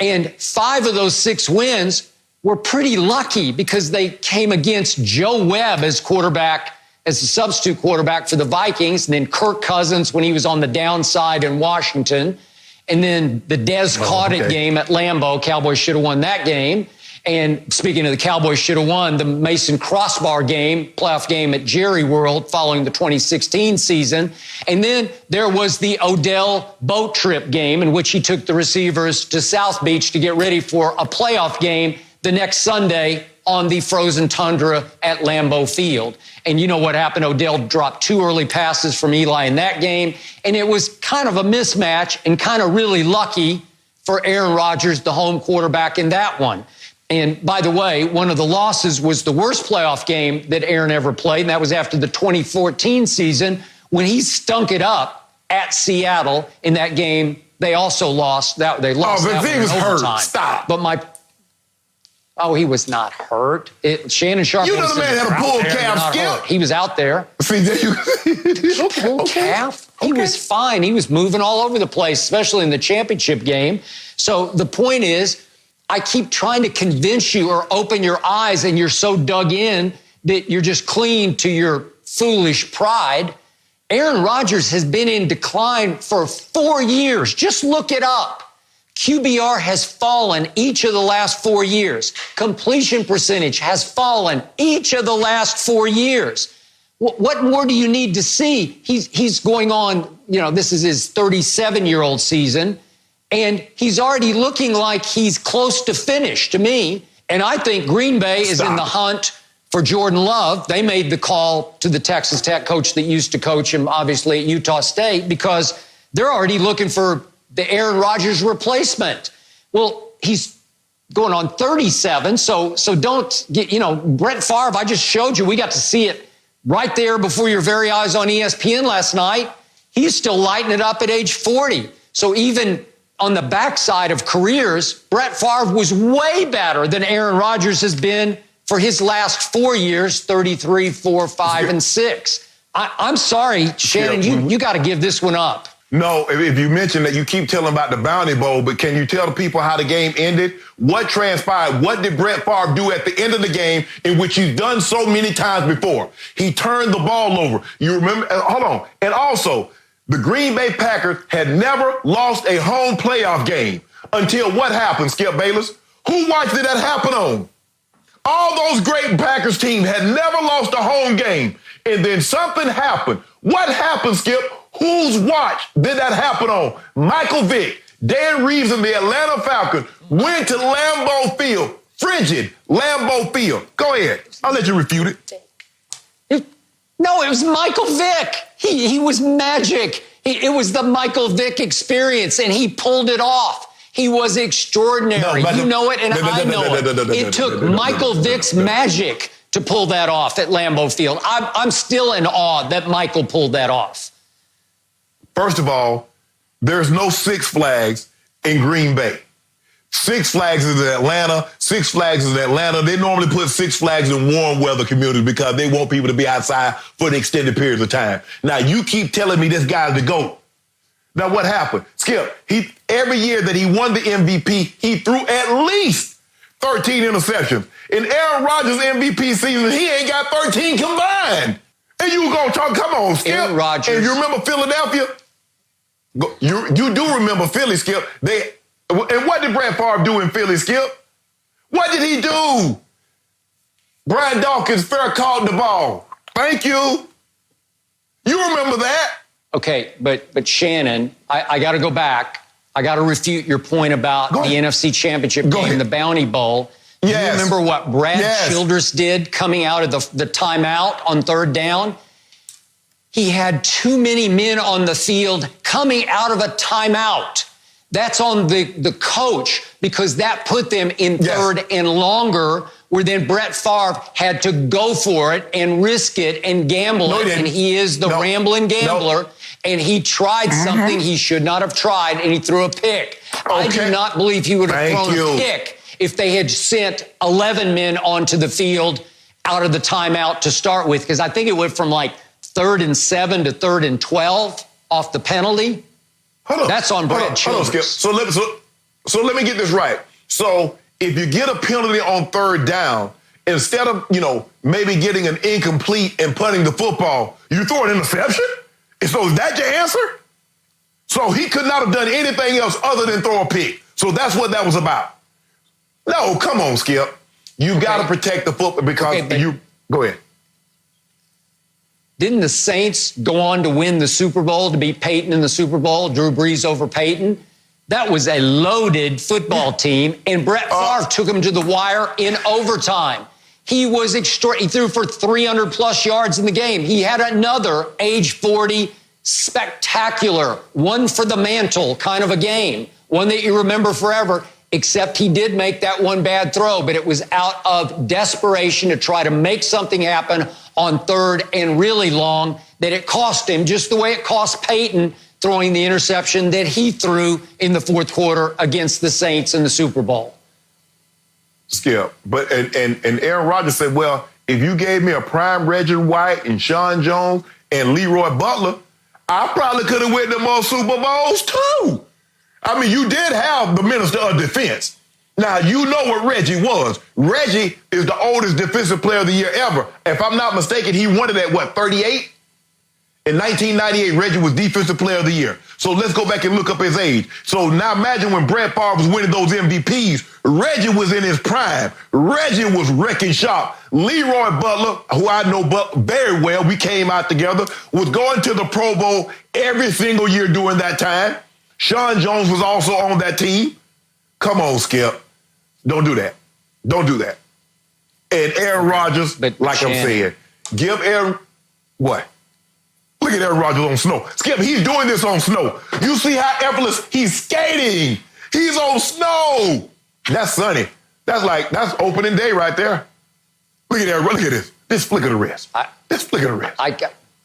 S4: And 5 of those 6 wins were pretty lucky because they came against Joe Webb as quarterback, as a substitute quarterback for the Vikings, and then Kirk Cousins when he was on the downside in Washington. And then the Dez caught it game at Lambeau. Cowboys should have won that game. And speaking of the Cowboys should have won, the Mason Crossbar game, playoff game at Jerry World following the 2016 season. And then there was the Odell boat trip game in which he took the receivers to South Beach to get ready for a playoff game the next Sunday on the frozen tundra at Lambeau Field. And you know what happened? Odell dropped 2 early passes from Eli in that game. And it was kind of a mismatch and kind of really lucky for Aaron Rodgers, the home quarterback, in that one. And by the way, one of the losses was the worst playoff game that Aaron ever played, and that was after the 2014 season when he stunk it up at Seattle in that game. They also lost. They lost that one in overtime.
S3: Stop.
S4: But he was not hurt. Shannon Sharpe.
S3: You know the man had a pulled calf, Skip.
S4: He was out there.
S3: See, there you
S4: Pulled calf. He was fine. He was moving all over the place, especially in the championship game. So the point is, I keep trying to convince you or open your eyes, and you're so dug in that you're just clinging to your foolish pride. Aaron Rodgers has been in decline for 4 years. Just look it up. QBR has fallen each of the last 4 years. Completion percentage has fallen each of the last 4 years. What more do you need to see? He's going on, this is his 37-year-old season, and he's already looking like he's close to finish to me. And I think Green Bay is in the hunt for Jordan Love. They made the call to the Texas Tech coach that used to coach him, obviously, at Utah State, because they're already looking for the Aaron Rodgers replacement. Well, he's going on 37, so don't get, Brett Favre, I just showed you, we got to see it right there before your very eyes on ESPN last night. He's still lighting it up at age 40. So even on the backside of careers, Brett Favre was way better than Aaron Rodgers has been for his last 4 years, 33, 4, 5, and 6. I'm sorry, Shannon, you got to give this one up.
S3: No, if you mention that, you keep telling about the Bounty Bowl, but can you tell the people how the game ended? What transpired? What did Brett Favre do at the end of the game in which he's done so many times before? He turned the ball over. You remember? Hold on. And also, the Green Bay Packers had never lost a home playoff game until what happened, Skip Bayless? Who watch did that happen on? All those great Packers teams had never lost a home game. And then something happened. What happened, Skip? Whose watch did that happen on? Michael Vick, Dan Reeves and the Atlanta Falcons went to Lambeau Field, frigid Lambeau Field. Go ahead. I'll let you refute it.
S4: No, it was Michael Vick. He was magic. It was the Michael Vick experience, and he pulled it off. He was extraordinary. You know it, and I know it. It took Michael Vick's magic to pull that off at Lambeau Field. I'm still in awe that Michael pulled that off.
S3: First of all, there's no Six Flags in Green Bay. Six Flags is in Atlanta. Six Flags is in Atlanta. They normally put Six Flags in warm weather communities because they want people to be outside for the extended periods of time. Now, you keep telling me this guy's the GOAT. Now, what happened? Skip, every year that he won the MVP, he threw at least 13 interceptions. In Aaron Rodgers' MVP season, he ain't got 13 combined. And you gonna talk, come on, Skip.
S4: Aaron Rodgers.
S3: And you remember Philadelphia? You do remember Philly, Skip. And what did Brett Favre do in Philly, Skip? What did he do? Brian Dawkins fair caught the ball. Thank you. You remember that?
S4: Okay, but Shannon, I got to go back. I got to refute your point about the NFC Championship game, the Bounty Bowl.
S3: Yes.
S4: You remember what Brad Childress did coming out of the timeout on third down? He had too many men on the field coming out of a timeout. That's on the coach, because that put them in third and longer, where then Brett Favre had to go for it and risk it and gamble it. And he is the rambling gambler. And he tried something he should not have tried, and he threw a pick. I do not believe he would have thrown a pick if they had sent 11 men onto the field out of the timeout to start with, because I think it went from like 3rd and 7 to 3rd and 12 off the penalty.
S3: Hold on.
S4: That's on Brad Childress.
S3: So let me get this right. So if you get a penalty on third down, instead of, maybe getting an incomplete and punting the football, you throw an interception? So is that your answer? So he could not have done anything else other than throw a pick. So that's what that was about. No, come on, Skip. You got to protect the football because go ahead.
S4: Didn't the Saints go on to win the Super Bowl, to beat Peyton in the Super Bowl, Drew Brees over Peyton? That was a loaded football team, and Brett Favre took them to the wire in overtime. He was He threw for 300-plus yards in the game. He had another age 40 spectacular, one for the mantle kind of a game, one that you remember forever, except he did make that one bad throw, but it was out of desperation to try to make something happen on third and really long that it cost him, just the way it cost Peyton throwing the interception that he threw in the fourth quarter against the Saints in the Super Bowl.
S3: Skip, but and Aaron Rodgers said, well, if you gave me a prime Reggie White and Sean Jones and Leroy Butler, I probably could have won them more Super Bowls too. I mean, you did have the minister of defense. Now, you know what Reggie was. Reggie is the oldest defensive player of the year ever. If I'm not mistaken, he won it at, 38? In 1998, Reggie was defensive player of the year. So let's go back and look up his age. So now imagine when Brett Favre was winning those MVPs, Reggie was in his prime. Reggie was wrecking shop. Leroy Butler, who I know very well, we came out together, was going to the Pro Bowl every single year during that time. Sean Jones was also on that team. Come on, Skip. Don't do that. Don't do that. And Aaron Rodgers, like I'm saying, give Aaron, what? Look at Aaron Rodgers on snow. Skip, he's doing this on snow. You see how effortless he's skating. He's on snow. That's sunny. That's opening day right there. Look at that. Look at this. This flick of the wrist. This flick of the wrist.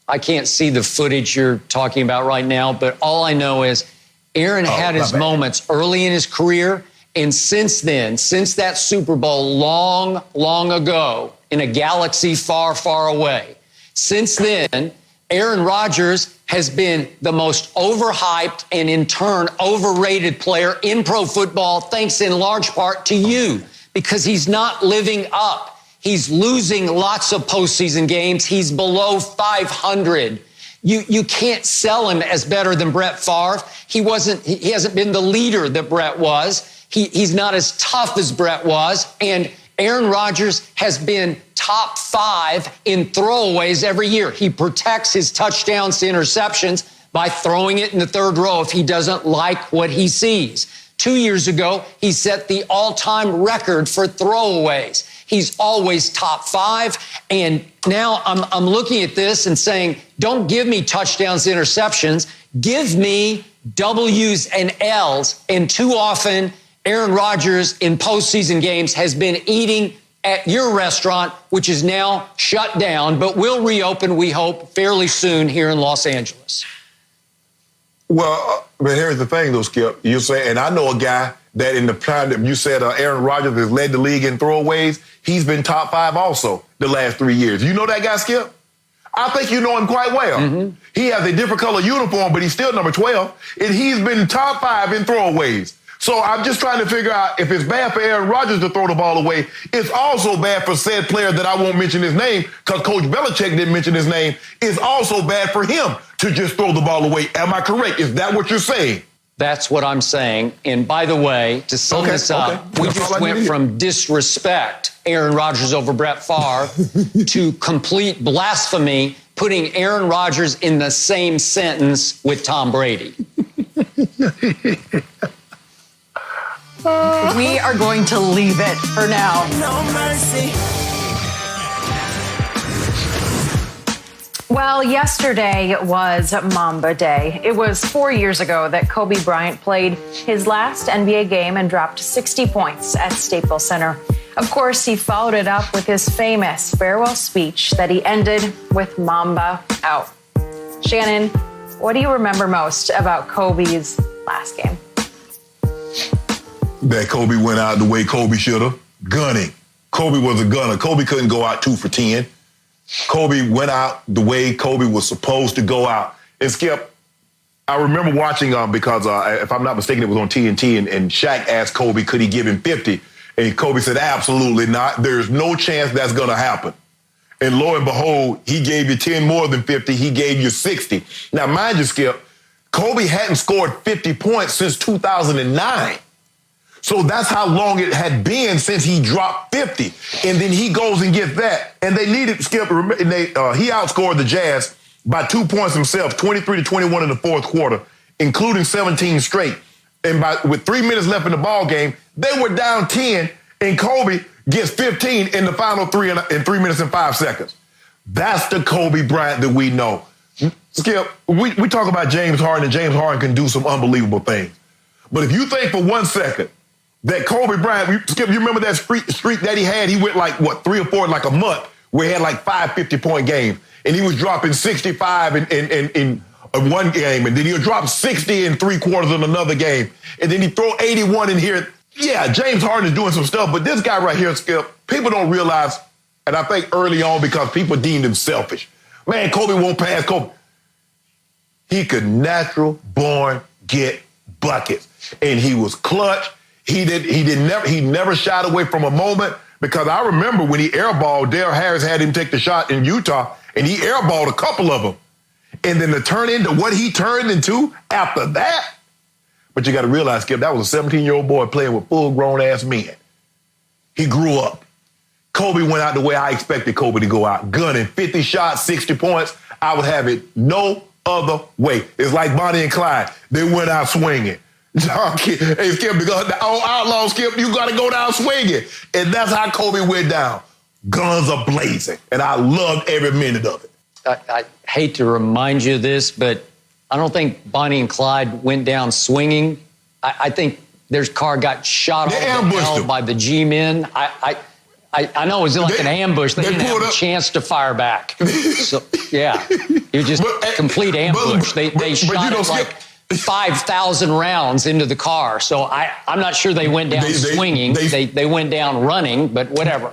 S4: I can't see the footage you're talking about right now, but all I know is Aaron had his moments early in his career, and since then, since that Super Bowl long, long ago in a galaxy far, far away, since then, Aaron Rodgers has been the most overhyped and in turn overrated player in pro football, thanks in large part to you, because he's not living up. He's losing lots of postseason games. He's below 500. You can't sell him as better than Brett Favre. He hasn't been the leader that Brett was. He's not as tough as Brett was. And Aaron Rodgers has been top 5 in throwaways every year. He protects his touchdowns to interceptions by throwing it in the third row if he doesn't like what he sees. 2 years ago, he set the all-time record for throwaways. He's always top 5. And now I'm looking at this and saying, don't give me touchdowns, interceptions. Give me W's and L's. And too often, Aaron Rodgers in postseason games has been eating at your restaurant, which is now shut down, but will reopen, we hope, fairly soon here in Los Angeles.
S3: Well, but here's the thing, though, Skip. You say, and I know a guy that in the time that you said Aaron Rodgers has led the league in throwaways, he's been top 5 also the last 3 years. You know that guy, Skip? I think you know him quite well. Mm-hmm. He has a different color uniform, but he's still number 12, and he's been top 5 in throwaways. So I'm just trying to figure out if it's bad for Aaron Rodgers to throw the ball away, it's also bad for said player that I won't mention his name because Coach Belichick didn't mention his name. It's also bad for him to just throw the ball away. Am I correct? Is that what you're saying?
S4: That's what I'm saying. And by the way, to sum this up, we just went from disrespect, Aaron Rodgers over Brett Favre, to complete blasphemy, putting Aaron Rodgers in the same sentence with Tom Brady.
S2: We are going to leave it for now.
S5: No mercy.
S2: Well, yesterday was Mamba Day. It was 4 years ago that Kobe Bryant played his last NBA game and dropped 60 points at Staples Center. Of course, he followed it up with his famous farewell speech that he ended with Mamba out. Shannon, what do you remember most about Kobe's last game?
S3: That Kobe went out the way Kobe should have. Gunning. Kobe was a gunner. Kobe couldn't go out 2 for 10. Kobe went out the way Kobe was supposed to go out. And Skip, I remember watching because if I'm not mistaken, it was on TNT, and Shaq asked Kobe, could he give him 50? And Kobe said, absolutely not. There's no chance that's going to happen. And lo and behold, he gave you 10 more than 50. He gave you 60. Now, mind you, Skip, Kobe hadn't scored 50 points since 2009. So that's how long it had been since he dropped 50. And then he goes and gets that. And they needed, Skip, he outscored the Jazz by 2 points himself, 23-21 in the fourth quarter, including 17 straight. And with 3 minutes left in the ball game, they were down 10, and Kobe gets 15 in the final three in 3 minutes and 5 seconds. That's the Kobe Bryant that we know. Skip, we talk about James Harden, and James Harden can do some unbelievable things. But if you think for 1 second that Kobe Bryant, Skip, you remember that streak that he had? He went like, 3 or 4 in like a month where he had like 5 50-point games. And he was dropping 65 in one game. And then he'll drop 60 in 3/4 in another game. And then he throw 81 in here. Yeah, James Harden is doing some stuff. But this guy right here, Skip, people don't realize, and I think early on because people deemed him selfish. Man, Kobe won't pass Kobe. He could natural born get buckets. And he was clutch. He never shied away from a moment, because I remember when he airballed, Dale Harris had him take the shot in Utah, and he airballed a couple of them. And then to turn into what he turned into after that. But you got to realize, Skip, that was a 17-year-old boy playing with full-grown-ass men. He grew up. Kobe went out the way I expected Kobe to go out, gunning 50 shots, 60 points. I would have it no other way. It's like Bonnie and Clyde. They went out swinging. Hey, Skip, because the old outlaw, Skip, you got to go down swinging. And that's how Kobe went down. Guns are blazing. And I loved every minute of it.
S4: I hate to remind you of this, but I don't think Bonnie and Clyde went down swinging. I think their car got shot off the hell by the G-men. I know it was like an ambush. They didn't have a chance to fire back. So, yeah, it was just complete ambush. They shot it like 5,000 rounds into the car. So I'm not sure they went down swinging. They went down running, but whatever.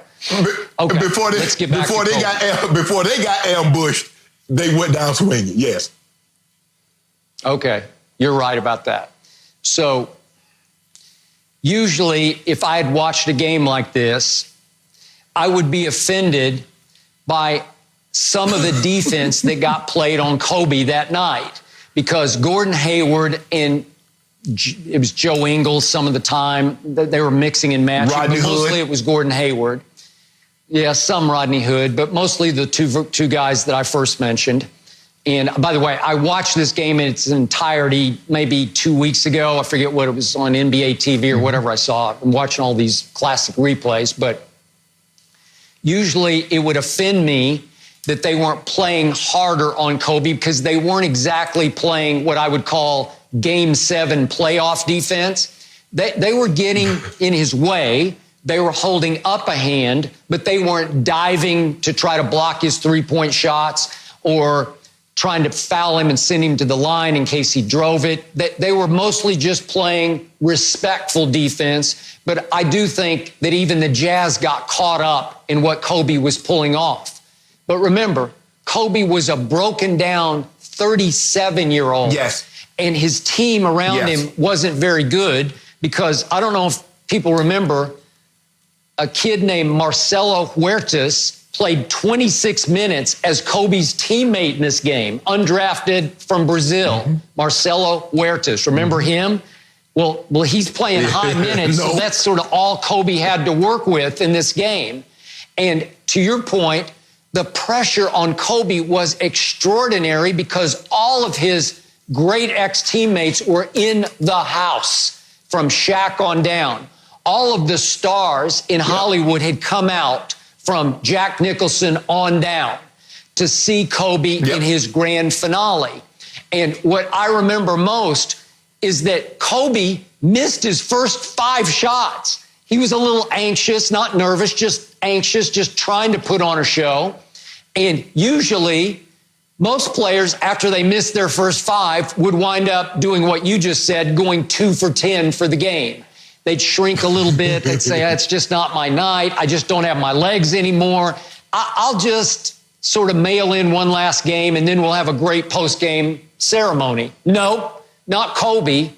S4: Okay, let's get back
S3: before they got ambushed, they went down swinging, yes.
S4: Okay, you're right about that. So usually if I had watched a game like this, I would be offended by some of the defense that got played on Kobe that night, because Gordon Hayward and it was Joe Ingles some of the time. They were mixing and matching, but mostly it was Gordon Hayward. Yeah, some Rodney Hood, but mostly the two guys that I first mentioned. And by the way, I watched this game in its entirety maybe 2 weeks ago. I forget what it was on NBA TV or whatever I saw. I'm watching all these classic replays, but usually it would offend me that they weren't playing harder on Kobe, because they weren't exactly playing what I would call Game 7 playoff defense. They were getting in his way. They were holding up a hand, but they weren't diving to try to block his three-point shots or trying to foul him and send him to the line in case he drove it. They were mostly just playing respectful defense. But I do think that even the Jazz got caught up in what Kobe was pulling off. But remember, Kobe was a broken down 37-year-old.
S3: Yes.
S4: And his team around him wasn't very good, because I don't know if people remember, a kid named Marcelo Huertas played 26 minutes as Kobe's teammate in this game, undrafted from Brazil. Marcelo Huertas, remember him? Well, he's playing high minutes, so that's sort of all Kobe had to work with in this game. And to your point, the pressure on Kobe was extraordinary, because all of his great ex-teammates were in the house from Shaq on down. All of the stars in Hollywood had come out from Jack Nicholson on down to see Kobe in his grand finale. And what I remember most is that Kobe missed his first 5 shots. He was a little anxious, not nervous, just anxious, just trying to put on a show. And usually, most players, after they missed their first 5, would wind up doing what you just said, going 2 for 10 for the game. They'd shrink a little bit. They'd say, it's just not my night. I just don't have my legs anymore. I'll just sort of mail in one last game, and then we'll have a great post-game ceremony. No, not Kobe.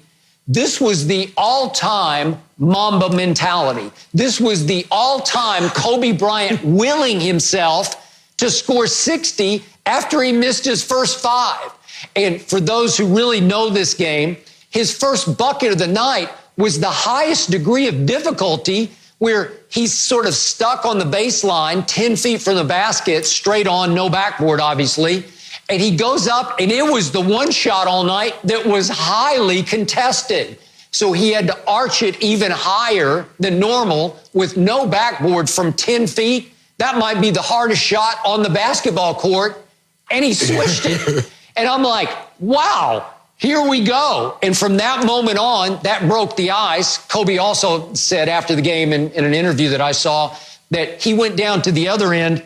S4: This was the all-time Mamba mentality. This was the all-time Kobe Bryant willing himself to score 60 after he missed his first 5. And for those who really know this game, his first bucket of the night was the highest degree of difficulty, where he's sort of stuck on the baseline, 10 feet from the basket, straight on, no backboard, obviously. And he goes up, and it was the one shot all night that was highly contested. So he had to arch it even higher than normal with no backboard from 10 feet. That might be the hardest shot on the basketball court. And he switched it. And I'm like, wow, here we go. And from that moment on, that broke the ice. Kobe also said after the game in an interview that I saw that he went down to the other end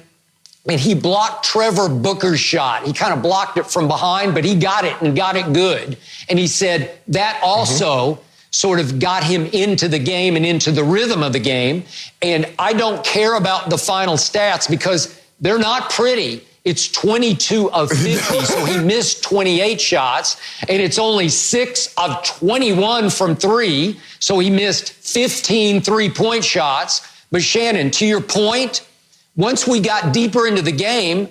S4: and he blocked Trevor Booker's shot. He kind of blocked it from behind, but he got it and got it good. And he said that also sort of got him into the game and into the rhythm of the game. And I don't care about the final stats because they're not pretty. It's 22 of 50, so he missed 28 shots, and it's only 6 of 21 from 3, so he missed 15 three-point shots. But Shannon, to your point, once we got deeper into the game,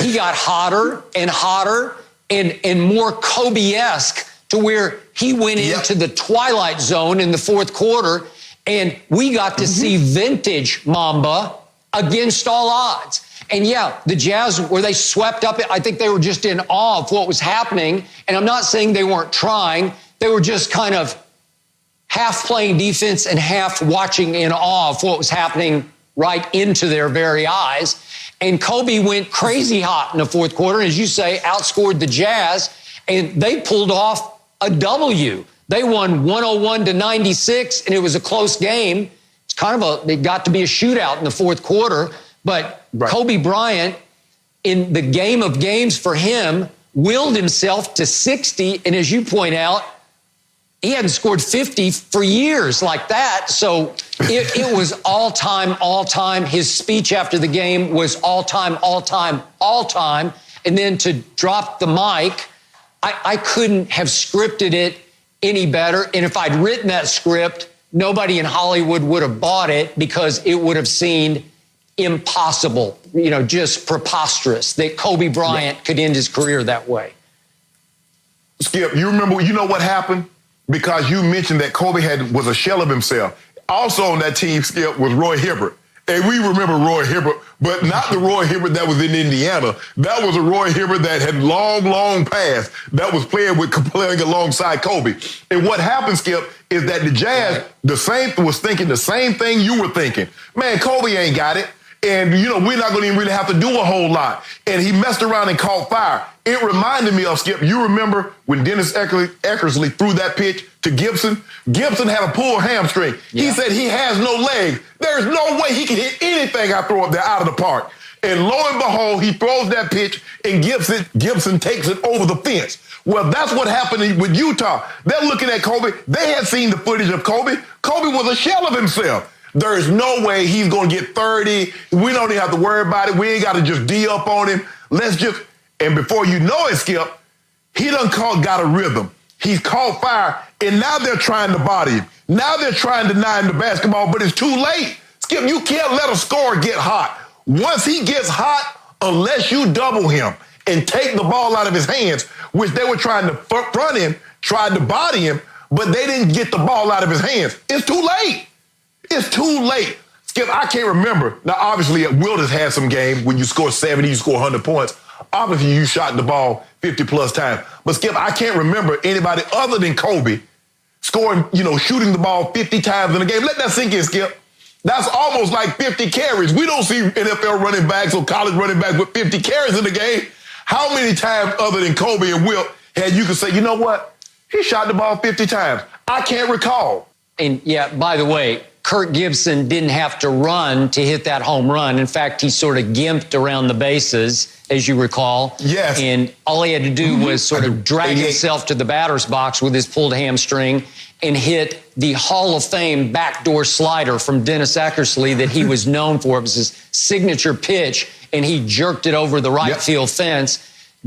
S4: he got hotter and hotter and more Kobe-esque to where he went into the twilight zone in the fourth quarter, and we got to see vintage Mamba against all odds. And yeah, the Jazz, were they swept up? I think they were just in awe of what was happening. And I'm not saying they weren't trying. They were just kind of half playing defense and half watching in awe of what was happening right into their very eyes. And Kobe went crazy hot in the fourth quarter. And as you say, outscored the Jazz. And they pulled off a W. They won 101-96, and it was a close game. It's kind of it got to be a shootout in the fourth quarter. But Kobe Bryant, in the game of games for him, willed himself to 60. And as you point out, he hadn't scored 50 for years like that. So it was all-time. His speech after the game was all-time. And then to drop the mic, I couldn't have scripted it any better. And if I'd written that script, nobody in Hollywood would have bought it because it would have seemed impossible, just preposterous that Kobe Bryant could end his career that way.
S3: Skip, you know what happened? Because you mentioned that Kobe was a shell of himself. Also on that team, Skip, was Roy Hibbert. And we remember Roy Hibbert, but not the Roy Hibbert that was in Indiana. That was a Roy Hibbert that had long past that was playing alongside Kobe. And what happened, Skip, is that the Jazz, was thinking the same thing you were thinking. Man, Kobe ain't got it. And, we're not going to even really have to do a whole lot. And he messed around and caught fire. It reminded me of, Skip, you remember when Dennis Eckersley threw that pitch to Gibson? Gibson had a pulled hamstring. Yeah. He said he has no legs. There's no way he can hit anything I throw up there out of the park. And lo and behold, he throws that pitch and Gibson takes it over the fence. Well, that's what happened with Utah. They're looking at Kobe. They had seen the footage of Kobe. Kobe was a shell of himself. There is no way he's going to get 30. We don't even have to worry about it. We ain't got to just D up on him. And before you know it, Skip, he got a rhythm. He's caught fire, and now they're trying to body him. Now they're trying to deny him the basketball, but it's too late. Skip, you can't let a scorer get hot. Once he gets hot, unless you double him and take the ball out of his hands, which they were trying to front him, tried to body him, but they didn't get the ball out of his hands. It's too late. It's too late. Skip, I can't remember. Now, obviously, Wilt has had some games when you score 70, you score 100 points. Obviously, you shot the ball 50-plus times. But, Skip, I can't remember anybody other than Kobe scoring, shooting the ball 50 times in a game. Let that sink in, Skip. That's almost like 50 carries. We don't see NFL running backs or college running backs with 50 carries in the game. How many times other than Kobe and Wilt had you could say, you know what? He shot the ball 50 times. I can't recall.
S4: And, yeah, by the way, Kirk Gibson didn't have to run to hit that home run. In fact, he sort of gimped around the bases, as you recall.
S3: Yes.
S4: And all he had to do was sort of drag himself to the batter's box with his pulled hamstring and hit the Hall of Fame backdoor slider from Dennis Eckersley that he was known for. It was his signature pitch, and he jerked it over the right field fence.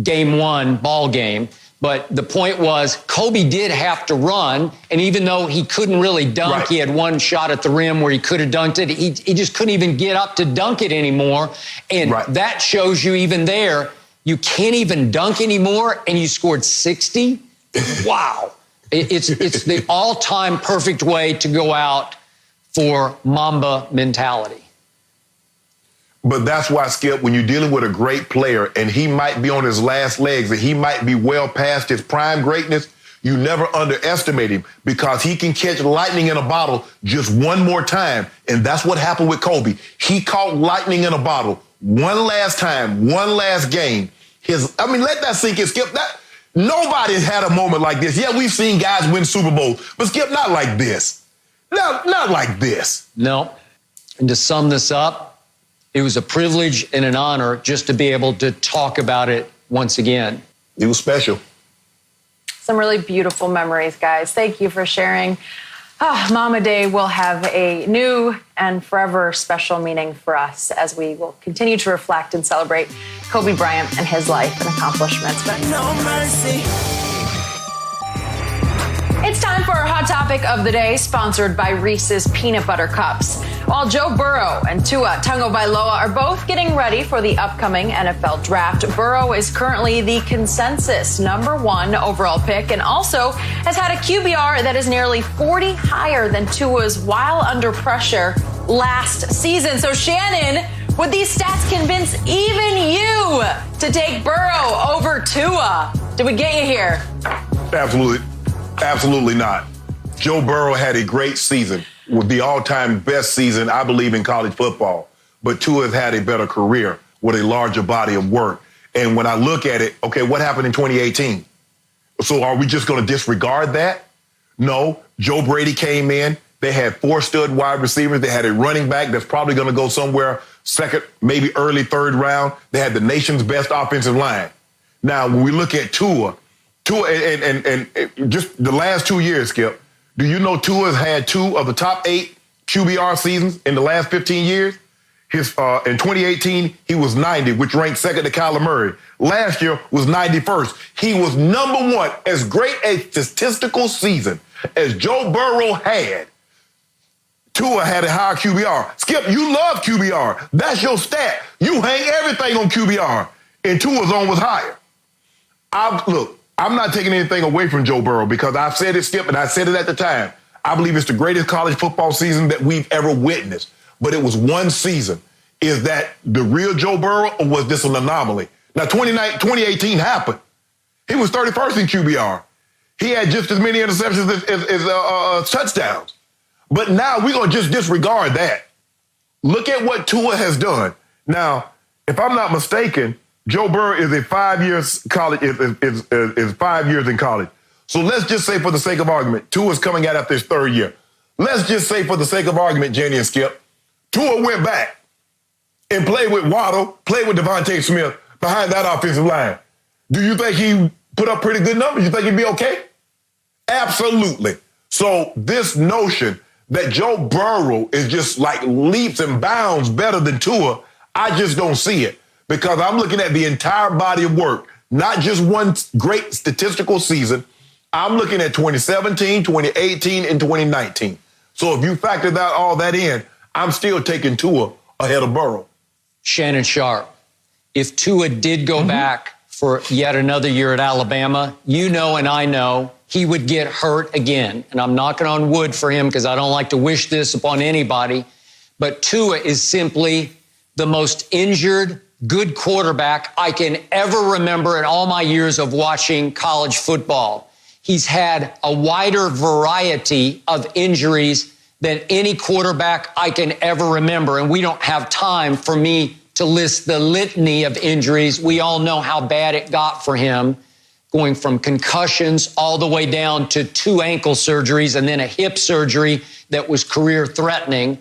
S4: Game 1, ball game. But the point was, Kobe did have to run, and even though he couldn't really dunk, he had one shot at the rim where he could have dunked it, he just couldn't even get up to dunk it anymore. And that shows you even there, you can't even dunk anymore, and you scored 60? Wow. It's the all-time perfect way to go out for Mamba mentality.
S3: But that's why, Skip, when you're dealing with a great player and he might be on his last legs and he might be well past his prime greatness, you never underestimate him because he can catch lightning in a bottle just one more time. And that's what happened with Kobe. He caught lightning in a bottle one last time, one last game. Let that sink in, Skip. Nobody's had a moment like this. Yeah, we've seen guys win Super Bowls, but Skip, not like this. Not like this.
S4: No. And to sum this up, it was a privilege and an honor just to be able to talk about it once again.
S3: It was special.
S2: Some really beautiful memories, guys. Thank you for sharing. Mama Day will have a new and forever special meaning for us as we will continue to reflect and celebrate Kobe Bryant and his life and accomplishments.
S5: No mercy.
S2: It's time for our hot topic of the day, sponsored by Reese's Peanut Butter Cups. While Joe Burrow and Tua Tagovailoa are both getting ready for the upcoming NFL draft, Burrow is currently the consensus #1 overall pick and also has had a QBR that is nearly 40 higher than Tua's while under pressure last season. So Shannon, would these stats convince even you to take Burrow over Tua? Did we get you here?
S3: Absolutely not. Joe Burrow had a great season, with the all-time best season, I believe, in college football. But Tua has had a better career with a larger body of work. And when I look at it, okay, what happened in 2018? So are we just going to disregard that? No. Joe Brady came in. They had 4 stud wide receivers. They had a running back that's probably going to go somewhere second, maybe early third round. They had the nation's best offensive line. Now, when we look at Tua and just the last 2 years, Skip, do you know Tua's had 2 of the top 8 QBR seasons in the last 15 years? In 2018, he was 90, which ranked second to Kyler Murray. Last year was 91st. He was #1. As great a statistical season as Joe Burrow had, Tua had a higher QBR. Skip, you love QBR. That's your stat. You hang everything on QBR, and Tua's own was higher. I'm not taking anything away from Joe Burrow because I've said it, Skip, and I said it at the time. I believe it's the greatest college football season that we've ever witnessed. But it was one season. Is that the real Joe Burrow, or was this an anomaly? Now, 2018 happened. He was 31st in QBR. He had just as many interceptions as touchdowns. But now we're going to just disregard that. Look at what Tua has done. Now, if I'm not mistaken, Joe Burrow is a 5 years college is 5 years in college. So let's just say, for the sake of argument, Tua's coming out after his 3rd year. Let's just say, for the sake of argument, Jenny and Skip, Tua went back and played with Waddle, played with Devontae Smith behind that offensive line. Do you think he put up pretty good numbers? You think he'd be okay? Absolutely. So this notion that Joe Burrow is just like leaps and bounds better than Tua, I just don't see it. Because I'm looking at the entire body of work, not just one great statistical season. I'm looking at 2017, 2018, and 2019. So if you factor all that in, I'm still taking Tua ahead of Burrow.
S4: Shannon Sharpe, if Tua did go back for yet another year at Alabama, you know and I know he would get hurt again. And I'm knocking on wood for him because I don't like to wish this upon anybody. But Tua is simply the most injured, good quarterback I can ever remember in all my years of watching college football. He's had a wider variety of injuries than any quarterback I can ever remember. And we don't have time for me to list the litany of injuries. We all know how bad it got for him, going from concussions all the way down to 2 ankle surgeries and then a hip surgery that was career-threatening.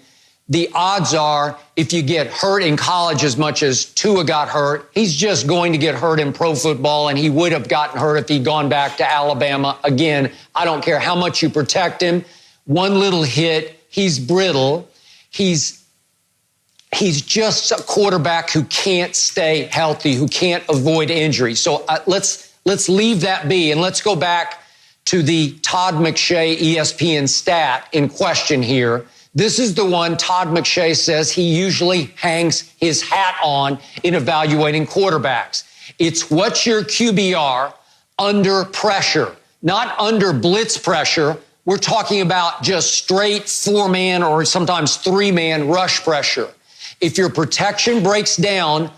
S4: The odds are, if you get hurt in college as much as Tua got hurt, he's just going to get hurt in pro football, and he would have gotten hurt if he'd gone back to Alabama. Again, I don't care how much you protect him. One little hit, he's brittle. He's just a quarterback who can't stay healthy, who can't avoid injury. So let's leave that be, and let's go back to the Todd McShay ESPN stat in question here. This is the one Todd McShay says he usually hangs his hat on in evaluating quarterbacks. It's what's your QBR under pressure, not under blitz pressure. We're talking about just straight 4-man or sometimes 3-man rush pressure. If your protection breaks down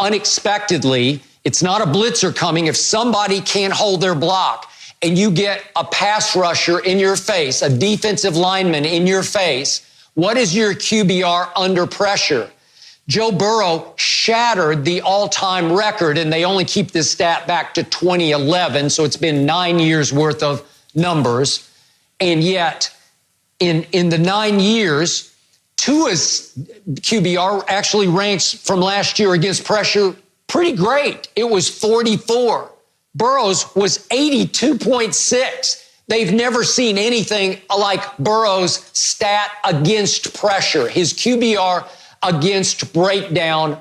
S4: unexpectedly, it's not a blitzer coming. If somebody can't hold their block and you get a pass rusher in your face, a defensive lineman in your face, what is your QBR under pressure? Joe Burrow shattered the all-time record, and they only keep this stat back to 2011, so it's been 9 years worth of numbers. And yet, in the 9 years, Tua's QBR actually ranks from last year against pressure pretty great. It was 44. Burrow's was 82.6. They've never seen anything like Burrow's stat against pressure. His QBR against breakdown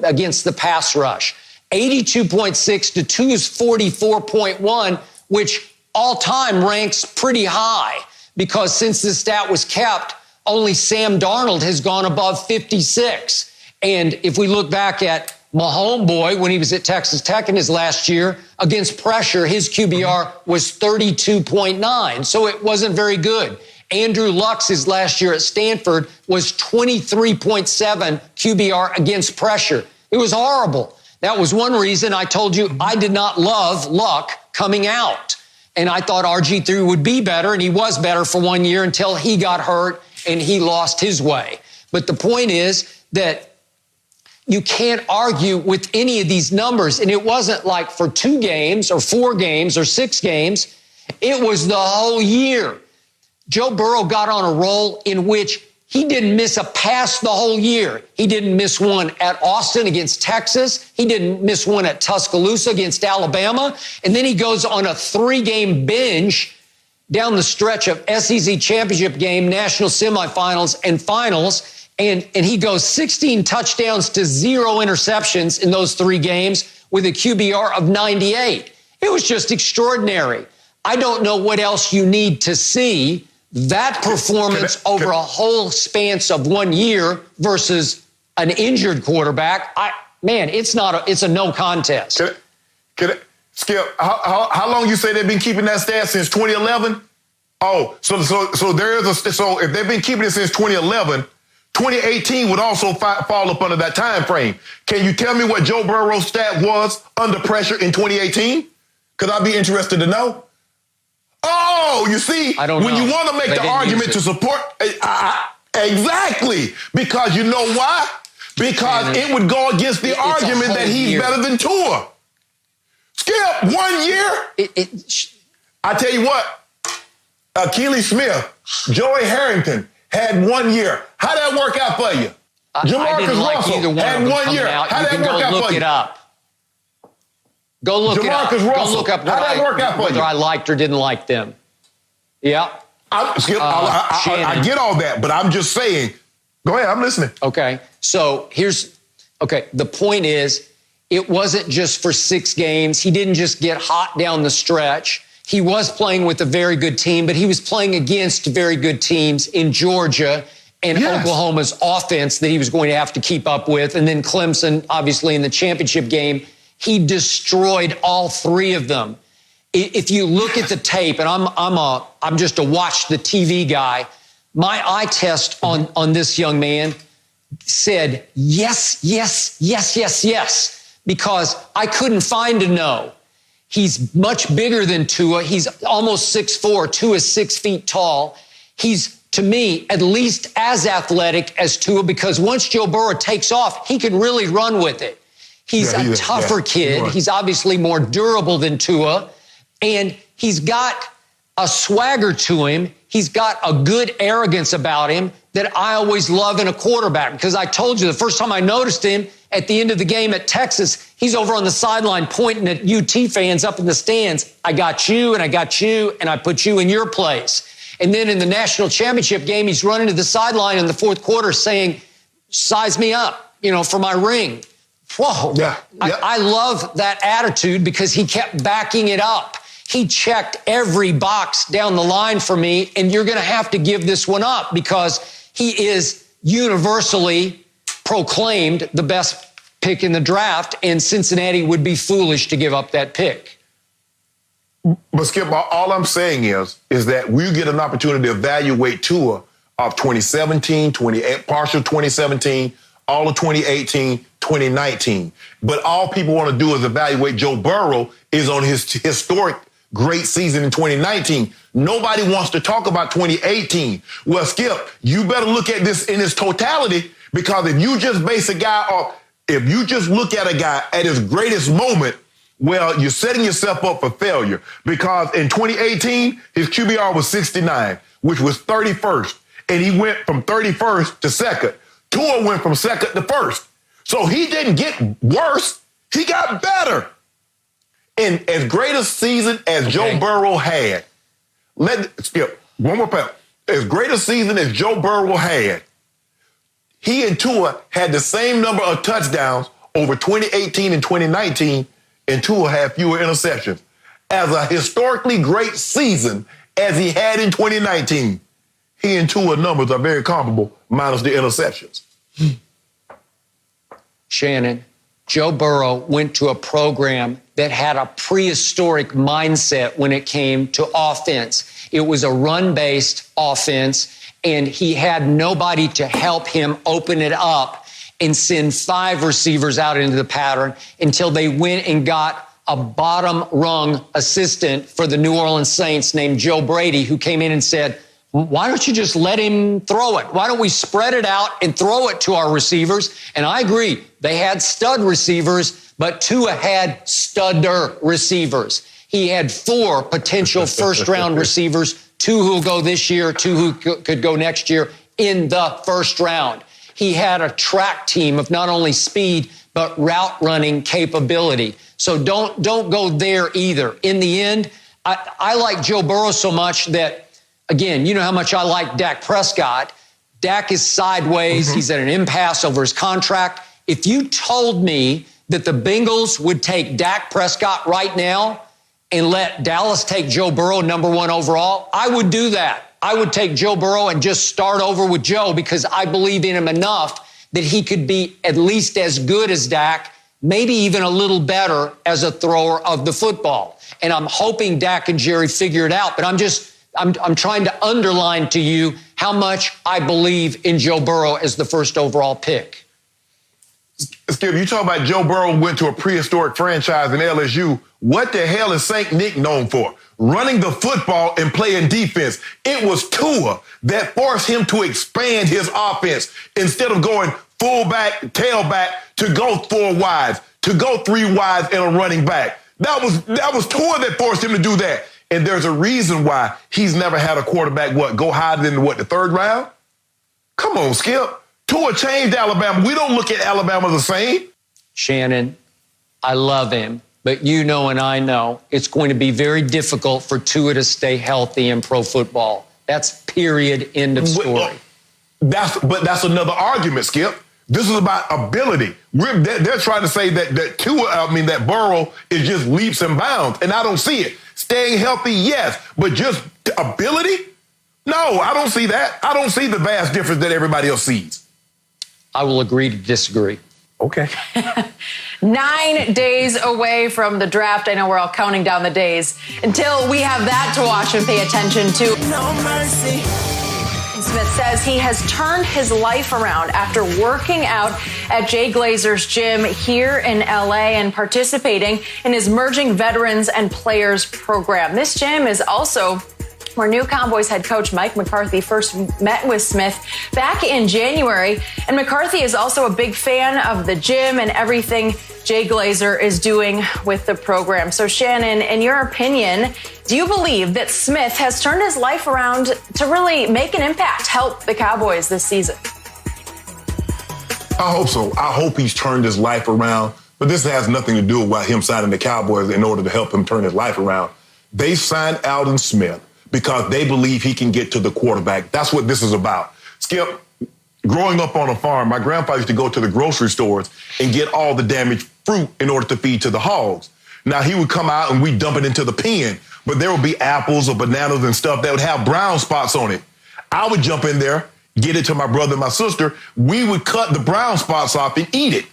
S4: against the pass rush. 82.6 to Tua's 44.1, which all time ranks pretty high because since this stat was kept, only Sam Darnold has gone above 56. And if we look back at my homeboy when he was at Texas Tech in his last year, against pressure, his QBR was 32.9. So it wasn't very good. Andrew Luck's his last year at Stanford was 23.7 QBR against pressure. It was horrible. That was one reason I told you I did not love Luck coming out. And I thought RG3 would be better, and he was better for 1 year until he got hurt and he lost his way. But the point is that you can't argue with any of these numbers. And it wasn't like for 2 games or 4 games or 6 games. It was the whole year. Joe Burrow got on a roll in which he didn't miss a pass the whole year. He didn't miss one at Austin against Texas. He didn't miss one at Tuscaloosa against Alabama. And then he goes on a 3-game binge down the stretch of SEC championship game, national semifinals, and finals. And he goes 16 touchdowns to 0 interceptions in those 3 games with a QBR of 98. It was just extraordinary. I don't know what else you need to see. That performance over a whole span of 1 year versus an injured quarterback, it's a no contest.
S3: Skip, how long you say they've been keeping that stat since 2011? Oh, so if they've been keeping it since 2011, 2018 would also fall up under that time frame. Can you tell me what Joe Burrow's stat was under pressure in 2018? Because I'd be interested to know. Oh, you see, when you want to make the argument to support, exactly, because you know why? Because it would go against the argument that he's better than Tua. Skip, 1 year? I tell you what, Keely Smith, Joey Harrington had 1 year. How'd that work out for you? Jamarcus Russell had 1 year. How'd that work out for you?
S4: Go look it up.
S3: Russell.
S4: Go look up whether I liked or didn't like them. Yeah.
S3: I get all that, but I'm just saying. Go ahead, I'm listening.
S4: Okay. So the point is, it wasn't just for 6 games. He didn't just get hot down the stretch. He was playing with a very good team, but he was playing against very good teams in Georgia and Oklahoma's offense that he was going to have to keep up with. And then Clemson, obviously, in the championship game. He destroyed all 3 of them. If you look at the tape, and I'm just a watch the TV guy, my eye test on this young man said yes, because I couldn't find a no. He's much bigger than Tua. He's almost 6'4". Tua's 6 feet tall. He's, to me, at least as athletic as Tua because once Joe Burrow takes off, he can really run with it. He's a tougher kid. He's obviously more durable than Tua. And he's got a swagger to him. He's got a good arrogance about him that I always love in a quarterback. Because I told you the first time I noticed him at the end of the game at Texas, he's over on the sideline pointing at UT fans up in the stands. I got you, and I got you, and I put you in your place. And then in the national championship game, he's running to the sideline in the 4th quarter saying, size me up, for my ring. Whoa. Yeah. I love that attitude because he kept backing it up. He checked every box down the line for me, and you're going to have to give this one up because he is universally proclaimed the best pick in the draft, and Cincinnati would be foolish to give up that pick.
S3: But Skip, all I'm saying is that we get an opportunity to evaluate Tua of 2017, partial 2017, all of 2018, 2019. But all people want to do is evaluate Joe Burrow is on his historic great season in 2019. Nobody wants to talk about 2018. Well, Skip, you better look at this in its totality, because if you just base a guy off, if you just look at a guy at his greatest moment, well, you're setting yourself up for failure, because in 2018, his QBR was 69, which was 31st. And he went from 31st to second. Tua went from second to first. So he didn't get worse. He got better. And as great a season as Joe Burrow had, Skip, one more point. As great a season as Joe Burrow had, he and Tua had the same number of touchdowns over 2018 and 2019, and Tua had fewer interceptions. As a historically great season as he had in 2019, he and Tua numbers are very comparable, minus the interceptions.
S4: Shannon, Joe Burrow went to a program that had a prehistoric mindset when it came to offense. It was a run-based offense, and he had nobody to help him open it up and send 5 receivers out into the pattern until they went and got a bottom-rung assistant for the New Orleans Saints named Joe Brady, who came in and said, why don't you just let him throw it? Why don't we spread it out and throw it to our receivers? And I agree, they had stud receivers, but Tua had studder receivers. He had 4 potential first-round receivers, 2 who will go this year, 2 who could go next year in the first round. He had a track team of not only speed, but route running capability. So don't go there either. In the end, I like Joe Burrow so much that, again, you know how much I like Dak Prescott. Dak is sideways. He's at an impasse over his contract. If you told me that the Bengals would take Dak Prescott right now and let Dallas take Joe Burrow #1 overall, I would do that. I would take Joe Burrow and just start over with Joe, because I believe in him enough that he could be at least as good as Dak, maybe even a little better as a thrower of the football. And I'm hoping Dak and Jerry figure it out, but I'm trying to underline to you how much I believe in Joe Burrow as the first overall pick.
S3: Skip, you talk about Joe Burrow went to a prehistoric franchise in LSU. What the hell is St. Nick known for? Running the football and playing defense. It was Tua that forced him to expand his offense instead of going fullback, tailback, to go 4 wides, to go 3 wides and a running back. That was Tua that forced him to do that. And there's a reason why he's never had a quarterback, go higher than the 3rd round? Come on, Skip. Tua changed Alabama. We don't look at Alabama the same.
S4: Shannon, I love him, but you know and I know it's going to be very difficult for Tua to stay healthy in pro football. That's period, end of story.
S3: But that's another argument, Skip. This is about ability. They're trying to say that Burrow is just leaps and bounds, and I don't see it. Staying healthy, yes, but just ability? No, I don't see that. I don't see the vast difference that everybody else sees.
S4: I will agree to disagree.
S3: Okay.
S2: 9 days away from the draft. I know we're all counting down the days until we have that to watch and pay attention to.
S5: No mercy.
S2: Smith says he has turned his life around after working out at Jay Glazer's gym here in LA and participating in his Merging Veterans and Players program. This gym is also where new Cowboys head coach Mike McCarthy first met with Smith back in January. And McCarthy is also a big fan of the gym and everything Jay Glazer is doing with the program. So, Shannon, in your opinion, do you believe that Smith has turned his life around to really make an impact, help the Cowboys this season?
S3: I hope so. I hope he's turned his life around. But this has nothing to do with him signing the Cowboys in order to help him turn his life around. They signed Alden Smith because they believe he can get to the quarterback. That's what this is about. Skip, growing up on a farm, my grandpa used to go to the grocery stores and get all the damaged fruit in order to feed to the hogs. Now, he would come out and we'd dump it into the pen, but there would be apples or bananas and stuff that would have brown spots on it. I would jump in there, get it to my brother and my sister. We would cut the brown spots off and eat it.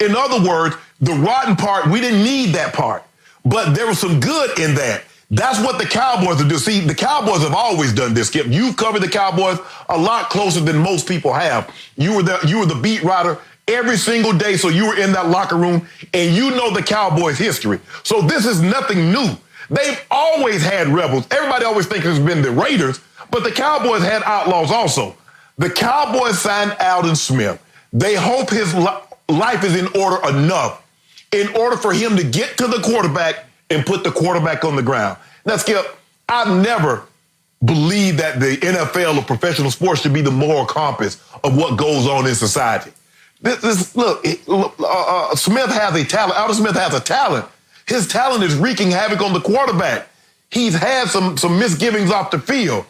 S3: In other words, the rotten part, we didn't need that part, but there was some good in that. That's what the Cowboys do. See, the Cowboys have always done this, Skip. You've covered the Cowboys a lot closer than most people have. You were the beat writer every single day, so you were in that locker room, and you know the Cowboys' history. So this is nothing new. They've always had rebels. Everybody always thinks it's been the Raiders, but the Cowboys had outlaws also. The Cowboys signed Aldon Smith. They hope his life is in order enough in order for him to get to the quarterback and put the quarterback on the ground. Now, Skip, I've never believed that the NFL or professional sports should be the moral compass of what goes on in society. Smith has a talent. Aldon Smith has a talent. His talent is wreaking havoc on the quarterback. He's had some misgivings off the field.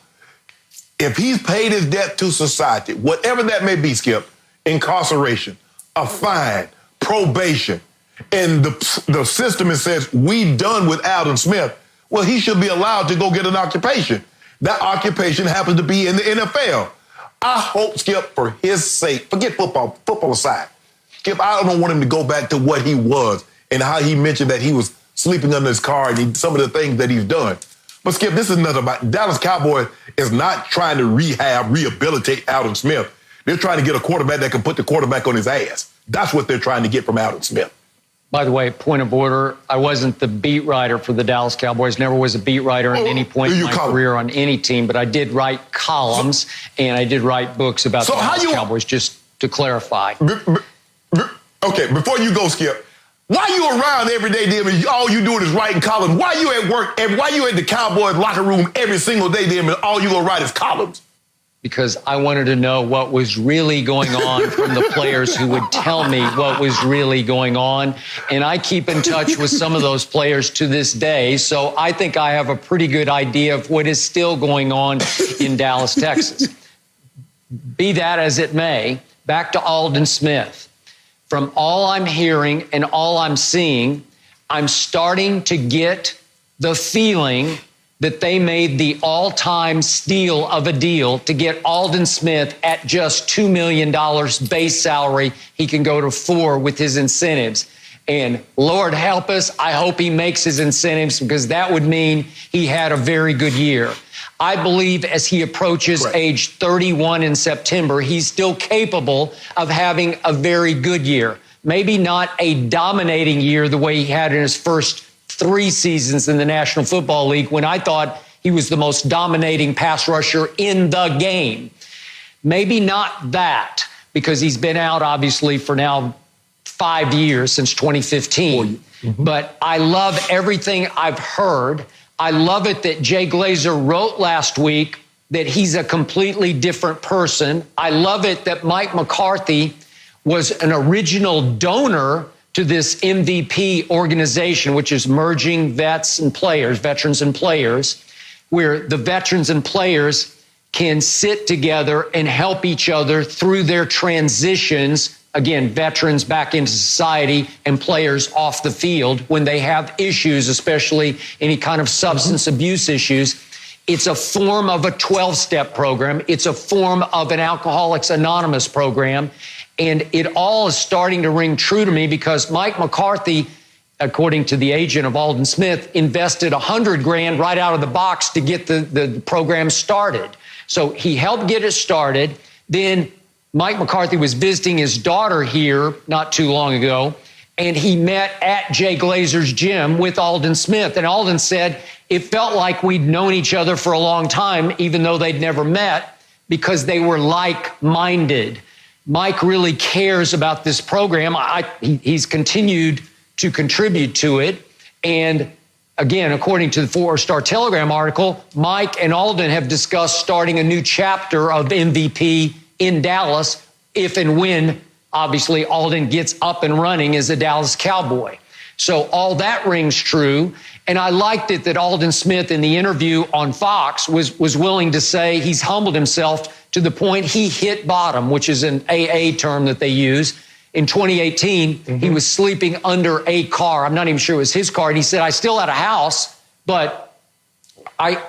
S3: If he's paid his debt to society, whatever that may be, Skip, incarceration, a fine, probation, and the system says, we done with Aldon Smith, well, he should be allowed to go get an occupation. That occupation happens to be in the NFL. I hope, Skip, for his sake, forget football aside, Skip, I don't want him to go back to what he was and how he mentioned that he was sleeping under his car and some of the things that he's done. But, Skip, this is nothing about Dallas Cowboys is not trying to rehabilitate Aldon Smith. They're trying to get a quarterback that can put the quarterback on his ass. That's what they're trying to get from Aldon Smith.
S4: By the way, point of order, I wasn't the beat writer for the Dallas Cowboys, never was a beat writer at any point in my career on any team, but I did write columns and I did write books about the Dallas Cowboys, just to clarify.
S3: Okay, before you go, Skip, why you around every day, David? All you doing is writing columns. Why you at work, and why you at the Cowboys locker room every single day, David, and all you gonna write is columns?
S4: Because I wanted to know what was really going on from the players who would tell me what was really going on. And I keep in touch with some of those players to this day. So I think I have a pretty good idea of what is still going on in Dallas, Texas. Be that as it may, back to Aldon Smith. From all I'm hearing and all I'm seeing, I'm starting to get the feeling that they made the all-time steal of a deal to get Aldon Smith at just $2 million base salary. He can go to $4 million with his incentives. And Lord help us, I hope he makes his incentives, because that would mean he had a very good year. I believe as he approaches age 31 in September, he's still capable of having a very good year. Maybe not a dominating year the way he had in his first 3 seasons in the National Football League, when I thought he was the most dominating pass rusher in the game. Maybe not that, because he's been out obviously for now 5 years, since 2015. But I love everything I've heard. I love it that Jay Glazer wrote last week that he's a completely different person. I love it that Mike McCarthy was an original donor to this MVP organization, which is merging veterans and players, where the veterans and players can sit together and help each other through their transitions. Again, veterans back into society and players off the field when they have issues, especially any kind of substance abuse issues. It's a form of a 12-step program. It's a form of an Alcoholics Anonymous program. And it all is starting to ring true to me, because Mike McCarthy, according to the agent of Aldon Smith, invested $100,000 right out of the box to get the program started. So he helped get it started. Then Mike McCarthy was visiting his daughter here not too long ago, and he met at Jay Glazer's gym with Aldon Smith. And Aldon said it felt like we'd known each other for a long time, even though they'd never met, because they were like-minded. Mike really cares about this program. He's continued to contribute to it. And again, according to the 4-Star Telegram article, Mike and Aldon have discussed starting a new chapter of MVP in Dallas if and when, obviously, Aldon gets up and running as a Dallas Cowboy. So all that rings true. And I liked it that Aldon Smith in the interview on Fox was willing to say he's humbled himself to the point he hit bottom, which is an AA term that they use. In 2018, he was sleeping under a car. I'm not even sure it was his car. And he said, I still had a house, but I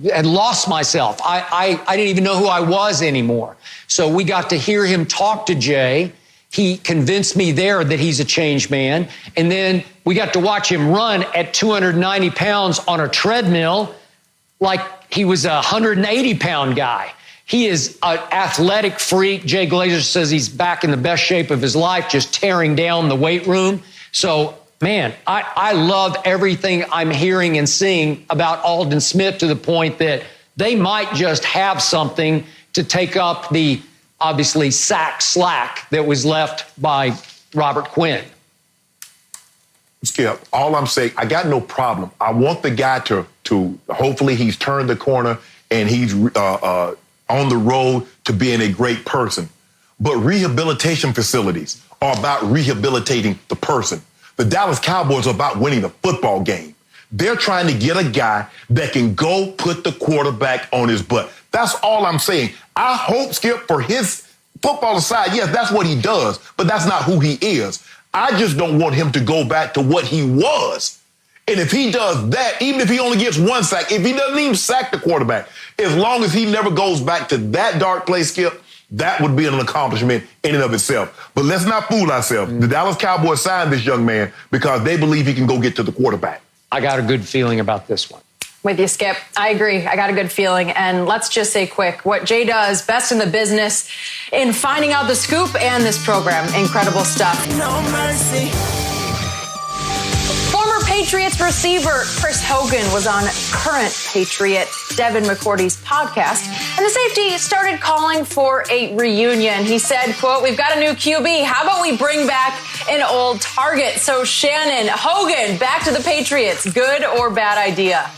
S4: had lost myself. I didn't even know who I was anymore. So we got to hear him talk to Jay. He convinced me there that he's a changed man. And then we got to watch him run at 290 pounds on a treadmill like he was a 180-pound guy. He is an athletic freak. Jay Glazer says he's back in the best shape of his life, just tearing down the weight room. So Man, I love everything I'm hearing and seeing about Aldon Smith to the point that they might just have something to take up the, obviously, sack slack that was left by Robert Quinn.
S3: Skip, all I'm saying, I got no problem. I want the guy to hopefully he's turned the corner and he's on the road to being a great person. But rehabilitation facilities are about rehabilitating the person. The Dallas Cowboys are about winning the football game. They're trying to get a guy that can go put the quarterback on his butt. That's all I'm saying. I hope, Skip, for his football aside, yes, that's what he does, but that's not who he is. I just don't want him to go back to what he was. And if he does that, even if he only gets one sack, if he doesn't even sack the quarterback, as long as he never goes back to that dark place, Skip, that would be an accomplishment in and of itself. But let's not fool ourselves. The Dallas Cowboys signed this young man because they believe he can go get to the quarterback.
S4: I got a good feeling about this one.
S2: With you, Skip. I agree. I got a good feeling. And let's just say quick, what Jay does best in the business in finding out the scoop and this program. Incredible stuff.
S5: No mercy.
S2: Former Patriots receiver Chris Hogan was on current Patriot Devin McCourty's podcast, and the safety started calling for a reunion. He said, quote, "We've got a new QB. How about we bring back an old target?" So Shannon, Hogan, back to the Patriots. Good or bad idea?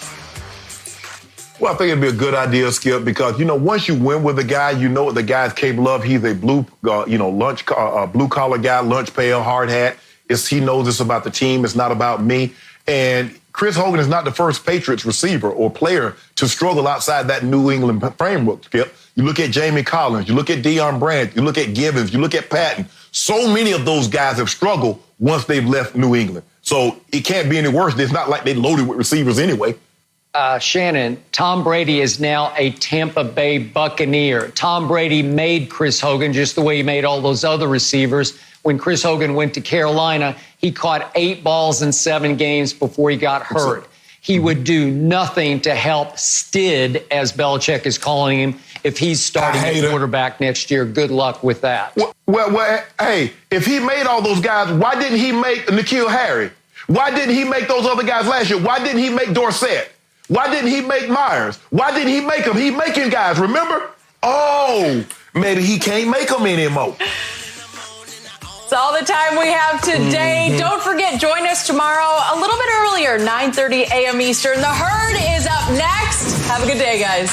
S3: Well, I think it'd be a good idea, Skip, because, once you win with a guy, you know what the guy's capable of. He's a blue collar guy, lunch pail, hard hat. He knows it's about the team. It's not about me. And Chris Hogan is not the first Patriots receiver or player to struggle outside that New England framework, Skip. You look at Jamie Collins, you look at Deion Bryant, you look at Givens, you look at Patton. So many of those guys have struggled once they've left New England. So it can't be any worse. It's not like they loaded with receivers anyway.
S4: Shannon, Tom Brady is now a Tampa Bay Buccaneer. Tom Brady made Chris Hogan just the way he made all those other receivers. When Chris Hogan went to Carolina, he caught 8 balls in 7 games before he got hurt. He would do nothing to help Stid, as Belichick is calling him, if he's starting at quarterback next year. Good luck with that.
S3: Well, hey, if he made all those guys, why didn't he make N'Keal Harry? Why didn't he make those other guys last year? Why didn't he make Dorsett? Why didn't he make Myers? Why didn't he make them? He's making guys, remember? Oh, maybe he can't make them anymore.
S2: That's all the time we have today. Don't forget, join us tomorrow a little bit earlier, 9:30 a.m. Eastern. The Herd is up next. Have a good day, guys.